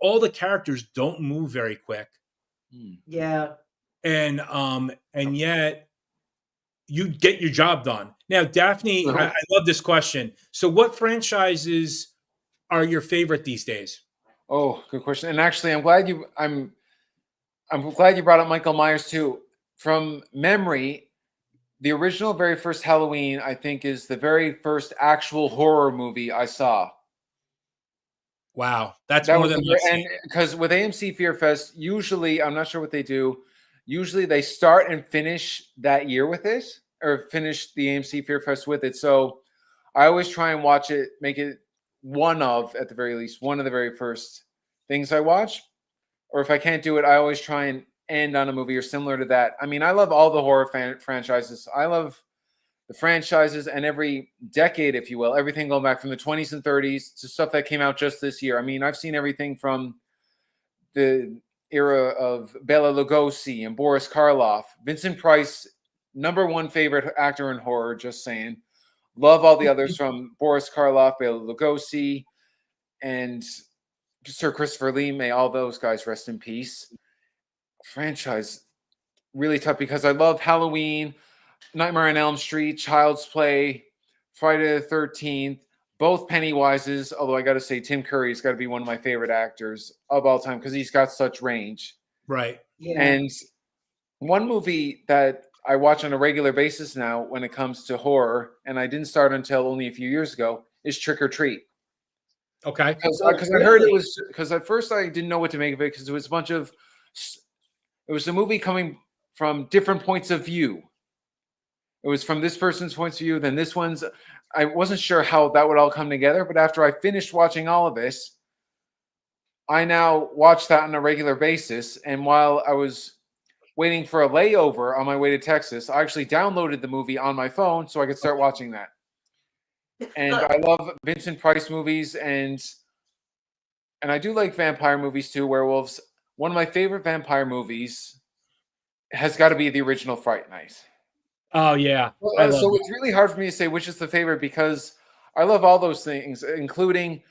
all the characters don't move very quick, Hmm. Yeah. and yet you get your job done. Now, Daphne, I So, love this question. So, what franchises are your favorite these days? oh, good question. And actually, I'm glad you brought up Michael Myers too. From memory, the original very first Halloween, I think, is the very first actual horror movie I saw. Wow, that's That more was than the I've and seen. because with AMC Fear Fest, usually I'm not sure what they do. Usually they start and finish that year with it, or finish the AMC Fear Fest with it. So I always try and watch it, make it at the very least, one of the very first things I watch. Or if I can't do it, I always try and end on a movie or similar to that. I mean, I love all the horror franchises. I love the franchises and every decade, if you will, everything going back from the 20s and 30s to stuff that came out just this year. I mean, I've seen everything from the era of Bela Lugosi and Boris Karloff, Vincent Price, number one favorite actor in horror, just saying. Love all the others from Boris Karloff, Bela Lugosi, and Sir Christopher Lee. May all those guys rest in peace. Franchise really tough because I love Halloween, Nightmare on Elm Street, Child's Play, Friday the 13th, both Pennywises. Although I got to say, Tim Curry's got to be one of my favorite actors of all time because he's got such range. Right. Yeah. And one movie that I watch on a regular basis now when it comes to horror, and I didn't start until only a few years ago, is Trick or Treat. Okay. Because I heard it was, because at first I didn't know what to make of it because it was a bunch of, it was a movie coming from different points of view. It was from this person's point of view, then this one's. I wasn't sure how that would all come together, but after I finished watching all of this, I now watch that on a regular basis. And while I was waiting for a layover on my way to Texas, I actually downloaded the movie on my phone so I could start watching that. And I love Vincent Price movies, and I do like vampire movies too, werewolves. One of my favorite vampire movies has got to be the original Fright Night. Oh yeah. So it's really hard for me to say which is the favorite because I love all those things, including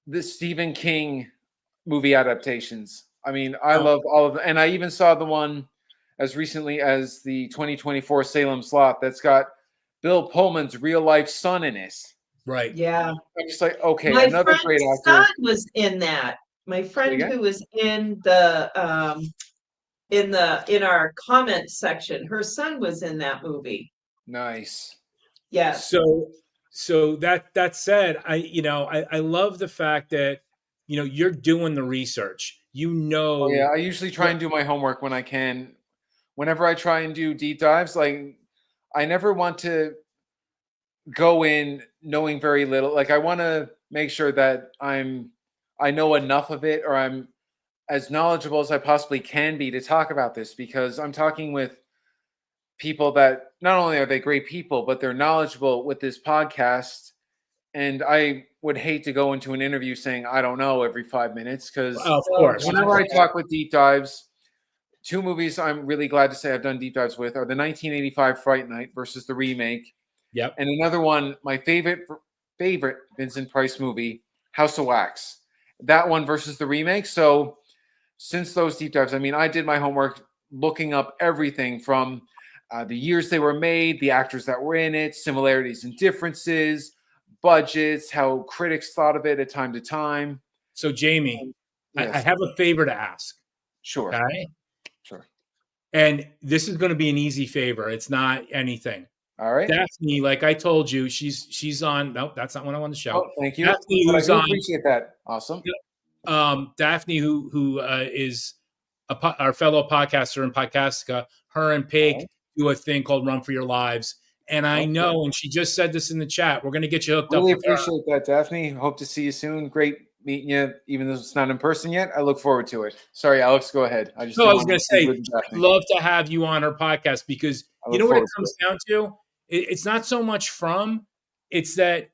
the Stephen King movie adaptations. I mean, I love all of them. And I even saw the one as recently as the 2024 Salem Slot that's got Bill Pullman's real life son in it. Right. Yeah. I'm just like, okay, My another friend's great actor. son was in that. My friend who was in the in our comments section, her son was in that movie. Nice. Yes. So that said, I love the fact that you're doing the research. Oh, yeah, I usually try and do my homework when I can. Whenever I try and do deep dives, like I never want to go in knowing very little. Like I want to make sure that I know enough of it, or I'm as knowledgeable as I possibly can be to talk about this, because I'm talking with people that not only are they great people, but they're knowledgeable with this podcast. And I would hate to go into an interview saying I don't know every 5 minutes, because of course, whenever I talk with deep dives, two movies I'm really glad to say I've done deep dives with are the 1985 Fright Night versus the remake. Yep. And another one, my favorite Vincent Price movie, House of Wax. That one versus the remake. So since those deep dives, I mean, I did my homework looking up everything from the years they were made, the actors that were in it, similarities and differences, budgets, how critics thought of it at time to time. So, Jamie, yes. I have a favor to ask. Sure. Okay. Sure. And this is going to be an easy favor. It's not anything. All right. Daphne, like I told you, she's on. Nope, that's not what I want to show. Oh, thank you. Daphne, I who's do on. appreciate that. Awesome. Daphne, who is our fellow podcaster in Podcastica, her and Pig do a thing called Run for Your Lives. And I know, and she just said this in the chat, we're going to get you hooked up. Really appreciate that, Daphne. Hope to see you soon. Great meeting you, even though it's not in person yet. I look forward to it. Sorry, Alex, go ahead. I was going to say, I'd love to have you on our podcast, because you know what it comes down to? It's not so much it's that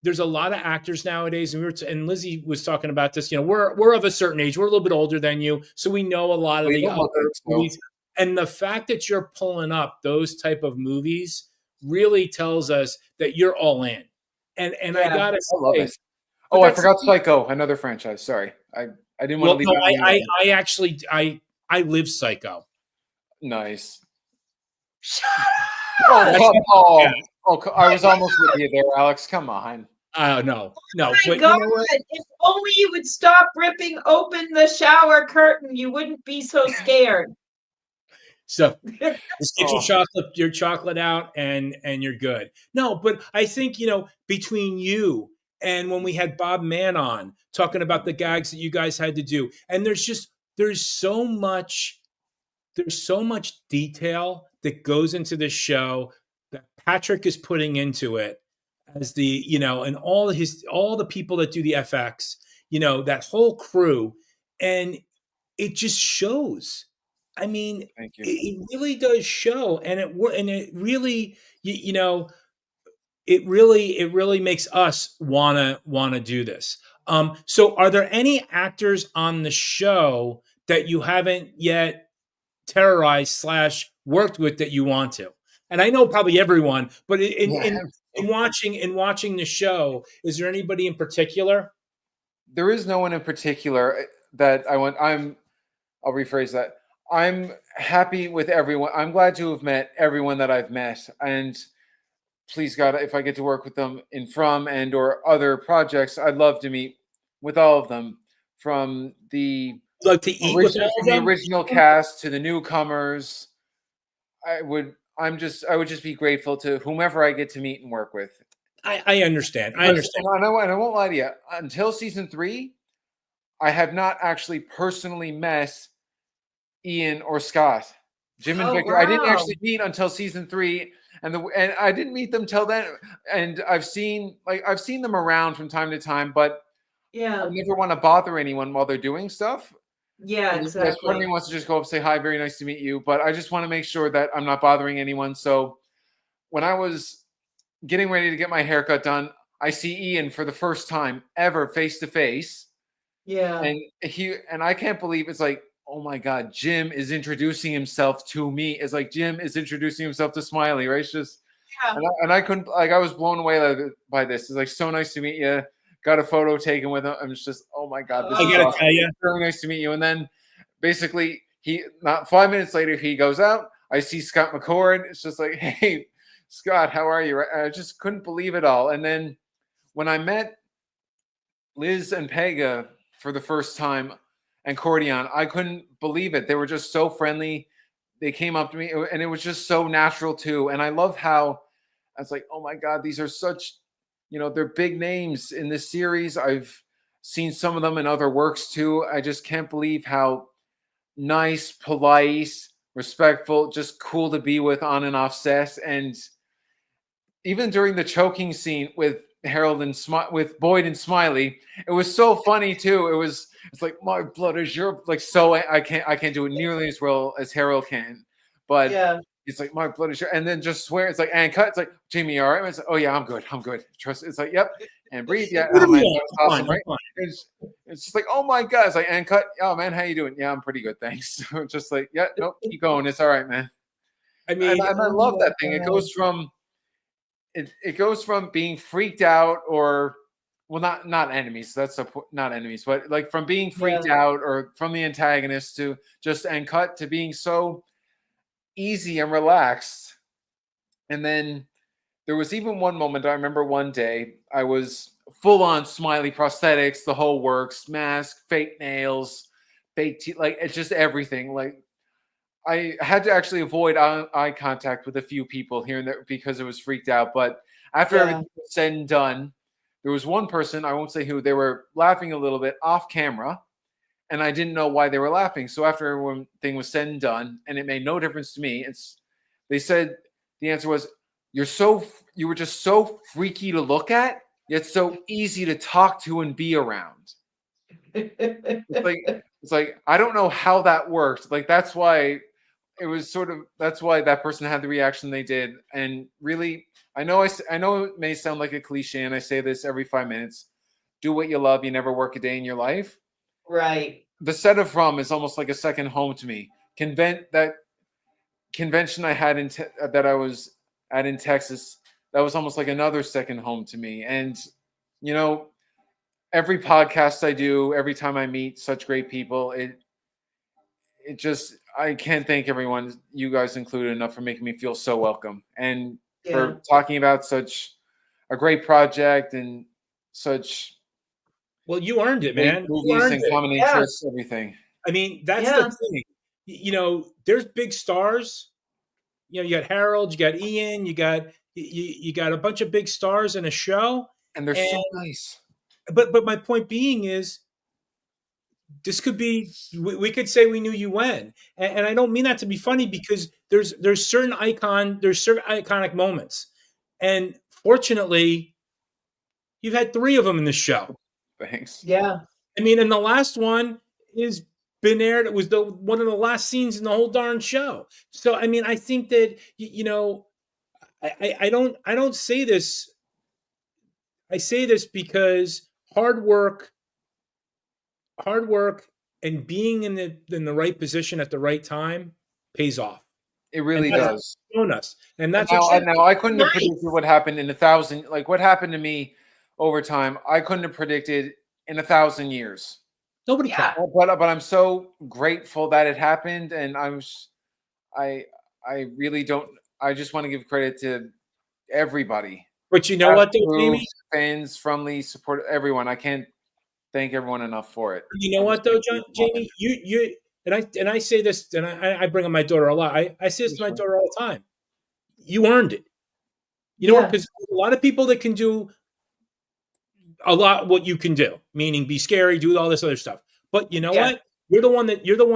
there's a lot of actors nowadays, and Lizzie was talking about this. We're of a certain age. We're a little bit older than you, so we know a lot of the other movies. And the fact that you're pulling up those type of movies really tells us that you're all in. And I gotta say, I love it. Oh, I forgot Psycho, another franchise. Sorry, I didn't want to leave. I actually live Psycho. Nice. Shut up! I was almost with you there, Alex. Come on. No. Oh my God! If only you would stop ripping open the shower curtain, you wouldn't be so scared. So just get your chocolate out, and you're good. No, but I think, between you and when we had Bob Mann on talking about the gags that you guys had to do, and there's so much detail that goes into this show that Patrick is putting into it, as and all the people that do the FX, that whole crew, and it just shows. I mean, it really does show, and it really, it really makes us wanna do this. So, are there any actors on the show that you haven't yet terrorized / worked with that you want to? And I know probably everyone, but in in watching the show, is there anybody in particular? There is no one in particular that I want. I'll rephrase that. I'm happy with everyone. I'm glad to have met everyone that I've met, and please God, if I get to work with them in From and or other projects, I'd love to meet with all of them, from the Like to eat with all of them? original cast to the newcomers. I would. I would just be grateful to whomever I get to meet and work with. I understand. I Because, understand. and I won't lie to you. Until season 3, I have not actually personally met Ian or Scott. Jim and Oh, Victor, I didn't wow. actually meet until season 3, and I didn't meet them till then. And I've seen them around from time to time, but I Yeah. never want to bother anyone while they're doing stuff. Yeah, And yes, part of me exactly. wants to just go up, say hi, very nice to meet you, but I just want to make sure that I'm not bothering anyone. So when I was getting ready to get my haircut done, I see Ian for the first time ever face to face, Yeah. and I can't believe it's like, oh my God, Jim is introducing himself to me. It's like Jim is introducing himself to Smiley, right? It's just, Yeah. and I couldn't, like, I was blown away by this. It's like, so nice to meet you. Got a photo taken with him. I'm just, oh my God, this I is gotta awesome. tell you, Really nice to meet you. And then basically, not 5 minutes later, he goes out. I see Scott McCord. It's just like, hey, Scott, how are you? I just couldn't believe it all. And then when I met Liz and Pega for the first time and Cordion, I couldn't believe it. They were just so friendly. They came up to me, and it was just so natural too. And I love how I was like, oh my God, these are such, they're big names in this series. I've seen some of them in other works too. I just can't believe how nice, polite, respectful, just cool to be with on and off set. And even during the choking scene with Harold and with Boyd and Smiley, it was so funny too. It's like, my blood is your, like, so I can't do it nearly as well as Harold can, but Yeah. it's like, my blood is your, and then just swear. It's like, and cut. It's like, Jamie, all right? It's like, oh yeah, I'm good. Trust. It's like, yep, and breathe. Yeah, what oh do you man, want? that's I'm awesome, fine. I'm right? fine. It's just like, oh my God. It's like, and cut. Oh man, how you doing? Yeah, I'm pretty good, thanks. Just like, yeah, nope, keep going. It's all right, man. I And, mean, and I Oh love my that thing. It God. goes from it goes from being freaked out, or, well, not enemies, not enemies, but like from being Yeah. freaked out or from the antagonist to just and cut to being so easy and relaxed. And then there was even one moment, I remember one day I was full on Smiley prosthetics, the whole works, mask, fake nails, fake teeth, like it's just everything. Like, I had to actually avoid eye contact with a few people here and there because it was freaked out. But after Yeah. everything was said and done, there was one person, I won't say who, they were laughing a little bit off camera, and I didn't know why they were laughing. So after everything was said and done, and it made no difference to me, they said the answer was, you were just so freaky to look at, yet so easy to talk to and be around. It's like I don't know how that worked. Like, that's why that person had the reaction they did. And really, I know it may sound like a cliche, and I say this every 5 minutes: do what you love, you never work a day in your life. Right. The set of From is almost like a second home to me. That convention I had that I was at in Texas, that was almost like another second home to me. And you know every podcast I do, every time I meet such great people, it just, I can't thank everyone, you guys included, enough for making me feel so welcome, and Yeah. for talking about such a great project and such well, you earned it, great man. You movies earned and it. common Yeah. interests, everything. I mean, that's the Yeah. thing. There's big stars. You got Harold, you got Ian, you got a bunch of big stars in a show. And they're And so nice. but my point being is, this could be, we could say we knew you when, and I don't mean that to be funny, because there's certain iconic moments, and fortunately, you've had three of them in the show. Thanks. Yeah. I mean, and the last one is been aired. It was the one of the last scenes in the whole darn show. So I mean, I think that I don't say this. I say this because hard work, and being in the right position at the right time pays off. It really And that's does. shown us, and that's Now, what now I couldn't have Nice. predicted what happened in 1,000. Like what happened to me over time, I couldn't have predicted in 1,000 years. nobody Yeah. can. But I'm so grateful that it happened, and I I really don't. I just want to give credit to everybody, But you know cast, what, though, crew, Jamie? fans, Frumley, support everyone. I can't thank everyone enough for it. You know I'm what, just though, grateful for the moment. Jamie? You and I say this, and I bring up my daughter a lot. I say this to my daughter all the time. You earned it. You know what? Yeah. Because a lot of people that can do a lot what you can do, meaning be scary, do all this other stuff. But you know Yeah. what? You're the one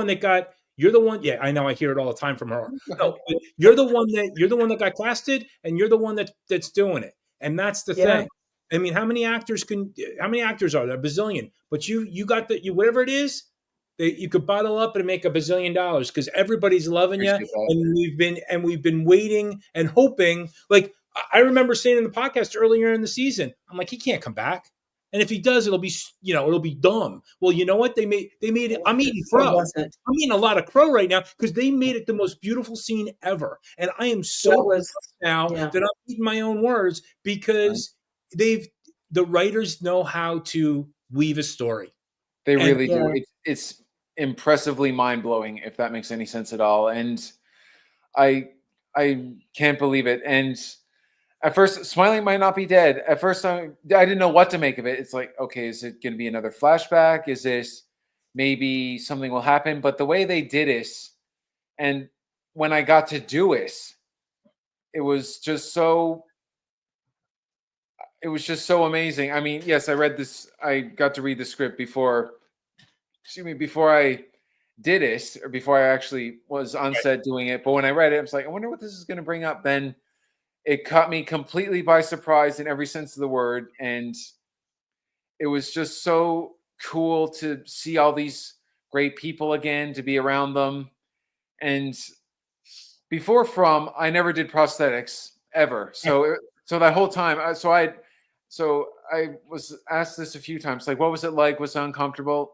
that got you're the one. Yeah, I know. I hear it all the time from her. No, but you're the one that got casted, and you're the one that's doing it. And that's the Yeah. thing. I mean, how many actors are there? A bazillion. But you got you whatever it is that you could bottle up and make $1 billion because everybody's loving you, Appreciate that. and we've been waiting and hoping. Like I remember saying in the podcast earlier in the season, I'm like, he can't come back. And if he does, it'll be it'll be dumb. Well, you know what? They made it. I'm eating Or crow. wasn't. I'm eating a lot of crow right now because they made it the most beautiful scene ever. And I am That so was, now yeah. that I'm eating my own words because the writers know how to weave a story. They And really Yeah. do. It's impressively mind blowing, if that makes any sense at all. And I I can't believe it. And at first, Smiley might not be dead. At first, I didn't know what to make of it. It's like, okay, is it going to be another flashback? Is this maybe something will happen? But the way they did it, and when I got to do it was just so. It was just so amazing. I mean, yes, I read this. I got to read the script before. Excuse me, before I did it, or before I actually was on set doing it. But when I read it, I was like, I wonder what this is going to bring up. Then it caught me completely by surprise in every sense of the word, and it was just so cool to see all these great people again, to be around them. And before From, I never did prosthetics ever. So that whole time, I was asked this a few times, like, what was it like? Was it uncomfortable?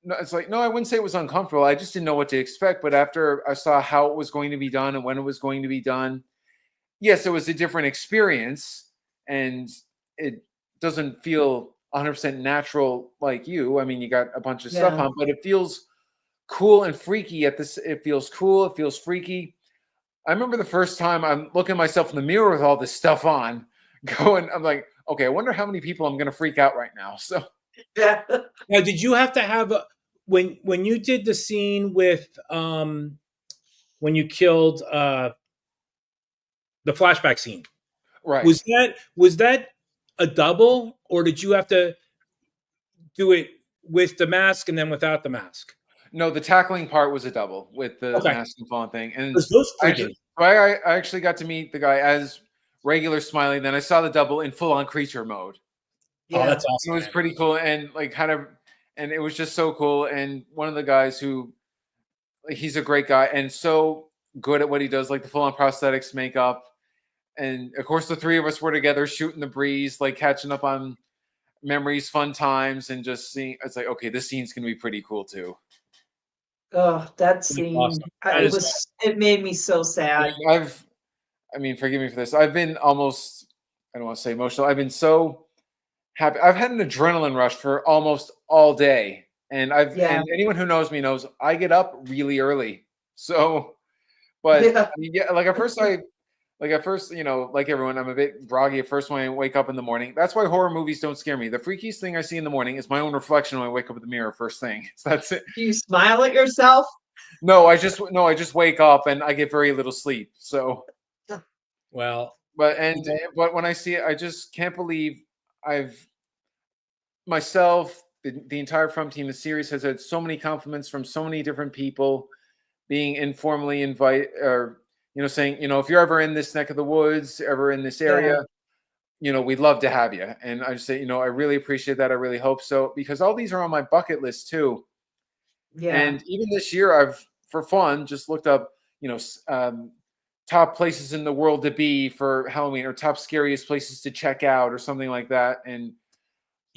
No, it's like, no, I wouldn't say it was uncomfortable. I just didn't know what to expect. But after I saw how it was going to be done and when it was going to be done, yes, it was a different experience, and it doesn't feel 100% natural like you. I mean, you got a bunch of stuff Yeah. on, but it feels cool and freaky at this. It feels cool. It feels freaky. I remember the first time I'm looking at myself in the mirror with all this stuff on, I'm like, okay, I wonder how many people I'm going to freak out right now. So Yeah. now, did you have to have when you did the scene with when you killed the flashback scene? right. Was that a double, or did you have to do it with the mask and then without the mask? No, the tackling part was a double with the Okay, mask and falling thing. And because those I freaking actually, I actually got to meet the guy as regular Smiley. Then I saw the double in full on creature mode. oh, Yeah. that's It awesome, was man. pretty cool, and like kind of, and it was just so cool. And one of the guys who, like, he's a great guy and so good at what he does, like the full on prosthetics, makeup, and of course the three of us were together shooting the breeze, like catching up on memories, fun times, and just seeing. It's like, okay, this scene's gonna be pretty cool too. Oh, that That's scene. awesome. That is awesome. It made me so sad. And I mean, forgive me for this. I've been almost, I don't want to say emotional. I've been so happy. I've had an adrenaline rush for almost all day. And Yeah. and anyone who knows me knows I get up really early. So, but Yeah. I mean, yeah, like at first, like everyone, I'm a bit groggy at first when I wake up in the morning. That's why horror movies don't scare me. The freakiest thing I see in the morning is my own reflection when I wake up in the mirror first thing. So that's it. Do you smile at yourself? No, I just wake up and I get very little sleep. So, Well, but when I see it, I just can't believe I've myself, the entire From team, the series has had so many compliments from so many different people, being informally invite or saying, if you're ever in this neck of the woods, ever in this Yeah. area, we'd love to have you. And I just say, I really appreciate that. I really hope so, because all these are on my bucket list too. Yeah. And even this year, I've, for fun, just looked up, top places in the world to be for Halloween, or top scariest places to check out, or something like that. And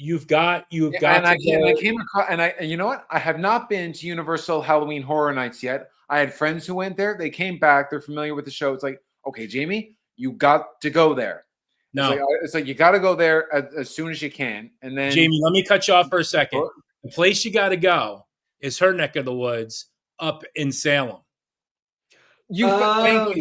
you've got And to I go. came across, and you know what? I have not been to Universal Halloween Horror Nights yet. I had friends who went there. They came back. They're familiar with the show. It's like, okay, Jamie, you got to go there. No, It's like you got to go there as soon as you can. And then Jamie, let me cut you off for a second. The place you got to go is her neck of the woods up in Salem. Thank you.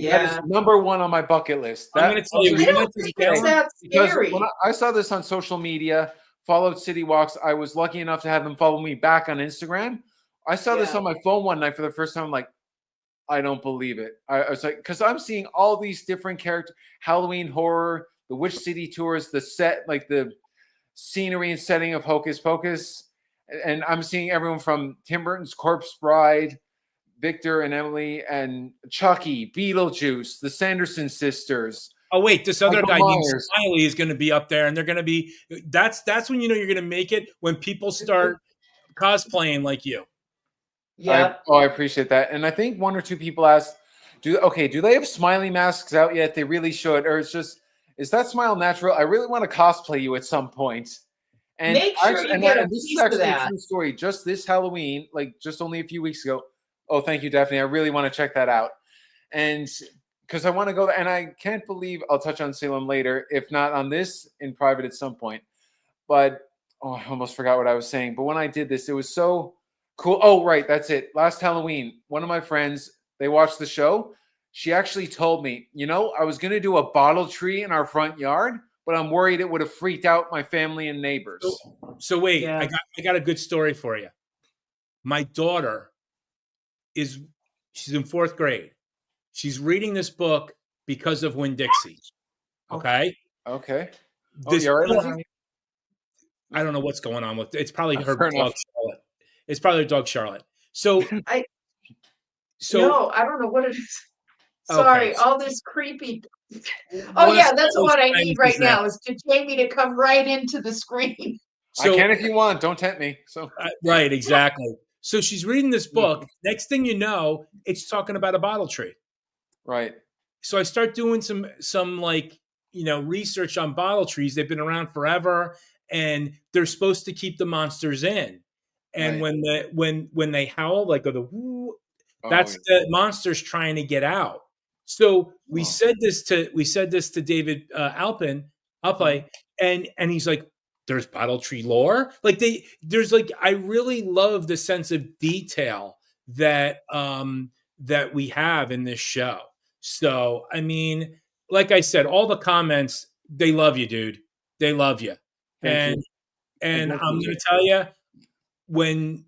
That is yeah. number one on my bucket list. I'm going to tell you, I we don't went to think it's Salem. that Because scary. when I saw this on social media, followed City Walks, I was lucky enough to have them follow me back on Instagram. I saw this Yeah. on my phone one night for the first time. I'm like, I don't believe it. I was like, because I'm seeing all these different characters, Halloween horror, the Witch City tours, the set, like the scenery and setting of Hocus Pocus. And I'm seeing everyone from Tim Burton's Corpse Bride, Victor and Emily, and Chucky, Beetlejuice, the Sanderson sisters. Oh wait, this other Michael guy named Myers. Smiley is going to be up there, and they're going to be. That's when you know you're going to make it, when people start cosplaying like you. Yeah. I appreciate that. And I think one or two people asked, do they have Smiley masks out yet? They really should. Or it's just, is that smile natural? I really want to cosplay you at some point. And Make sure you get a this is piece of actually a that. true story. Just this Halloween, like just only a few weeks ago. Oh, thank you, Daphne. I really want to check that out. And because I want to go there, and I can't believe I'll touch on Salem later, if not on this in private at some point. But I almost forgot what I was saying. But when I did this, it was so cool. Oh, right, that's it. Last Halloween, one of my friends, they watched the show. She actually told me, I was going to do a bottle tree in our front yard, but I'm worried it would have freaked out my family and neighbors. So wait, Yeah. I got a good story for you. My daughter she's in 4th grade. She's reading this book because of Winn-Dixie. Okay. Okay. This you all right, book, Lizzie? I don't know what's going on with it. It's probably her Fair dog enough. Charlotte. It's probably her dog Charlotte. So No, I don't know what it is. Sorry, all this creepy. Oh yeah, that's what I need right now is to Jamie to come right into the screen. I can if you want. Don't tempt me. So right, exactly. So she's reading this book. Next thing you know, it's talking about a bottle tree. Right. So I start doing some like, research on bottle trees. They've been around forever, and they're supposed to keep the monsters in. And Right. when they howl, like go the woo, that's the monsters trying to get out. So we said this to David Alpin, and he's like, there's bottle tree lore. Like there's like, I really love the sense of detail that that we have in this show. So I mean, like I said, all the comments, they love you, dude. They love you. Thank you. And I'm going to tell you, when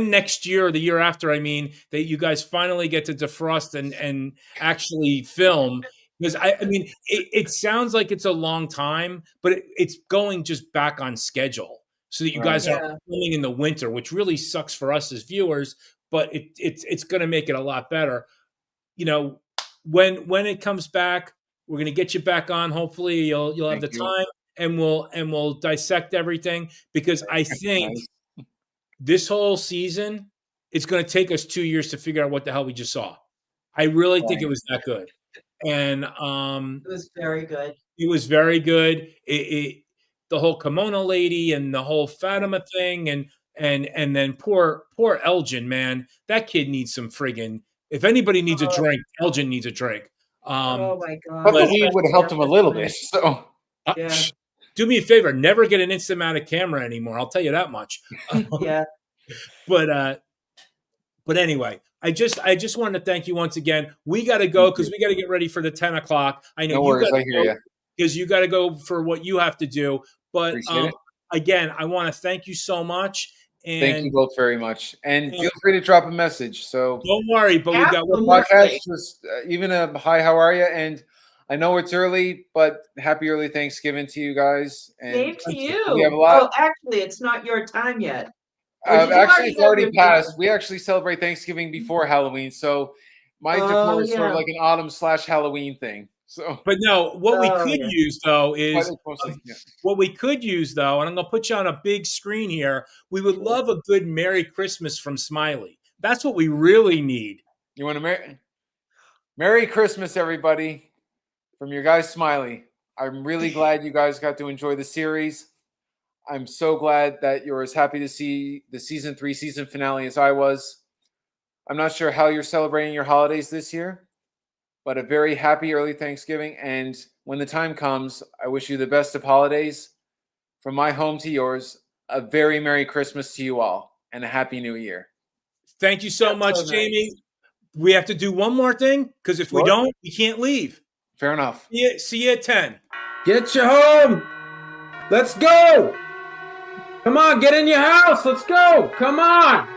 next year or the year after, I mean, that you guys finally get to defrost and actually film, because I mean, it sounds like it's a long time, but it's going just back on schedule, so that you guys are filming in the winter, which really sucks for us as viewers, but it's going to make it a lot better. When it comes back, we're going to get you back on. Hopefully you'll have the time, and we'll dissect everything, because I think this whole season, it's going to take us 2 years to figure out what the hell we just saw. I really think it was that good. And it was very good. It was very good. The whole kimono lady and the whole Fatima thing, and then poor Elgin, man. That kid needs some friggin'. If anybody needs a drink, Elgin needs a drink. Oh my God. But the weed would have helped him a little bit. So do me a favor, never get an Instamatic camera anymore. I'll tell you that much. Yeah. But anyway, I just wanted to thank you once again. We got to go because we got to get ready for the 10 o'clock. I know you got to go because you got to go for what you have to do. But again, I want to thank you so much. And thank you both very much. And feel free to drop a message. So don't worry, but we got one podcast. Just even a hi, how are you? And I know it's early, but happy early Thanksgiving to you guys. And same to you. We have a lot. Oh, actually, it's not your time yet. Actually, it's already passed. We actually celebrate Thanksgiving before Halloween, so my decor is sort of like an autumn/Halloween thing. So, but no, what we could use though is what we could use though, and I'm going to put you on a big screen here. We would love a good Merry Christmas from Smiley. That's what we really need. You want to Merry Christmas, everybody, from your guy Smiley. I'm really glad you guys got to enjoy the series. I'm so glad that you're as happy to see the season 3 season finale as I was. I'm not sure how you're celebrating your holidays this year, but a very happy early Thanksgiving. And when the time comes, I wish you the best of holidays. From my home to yours, a very Merry Christmas to you all and a Happy New Year. Thank you so much, so nice. Jamie. We have to do one more thing because if we Sure. don't, we can't leave. Fair enough. See you at 10. Get you home. Let's go. Come on, get in your house. Let's go. Come on.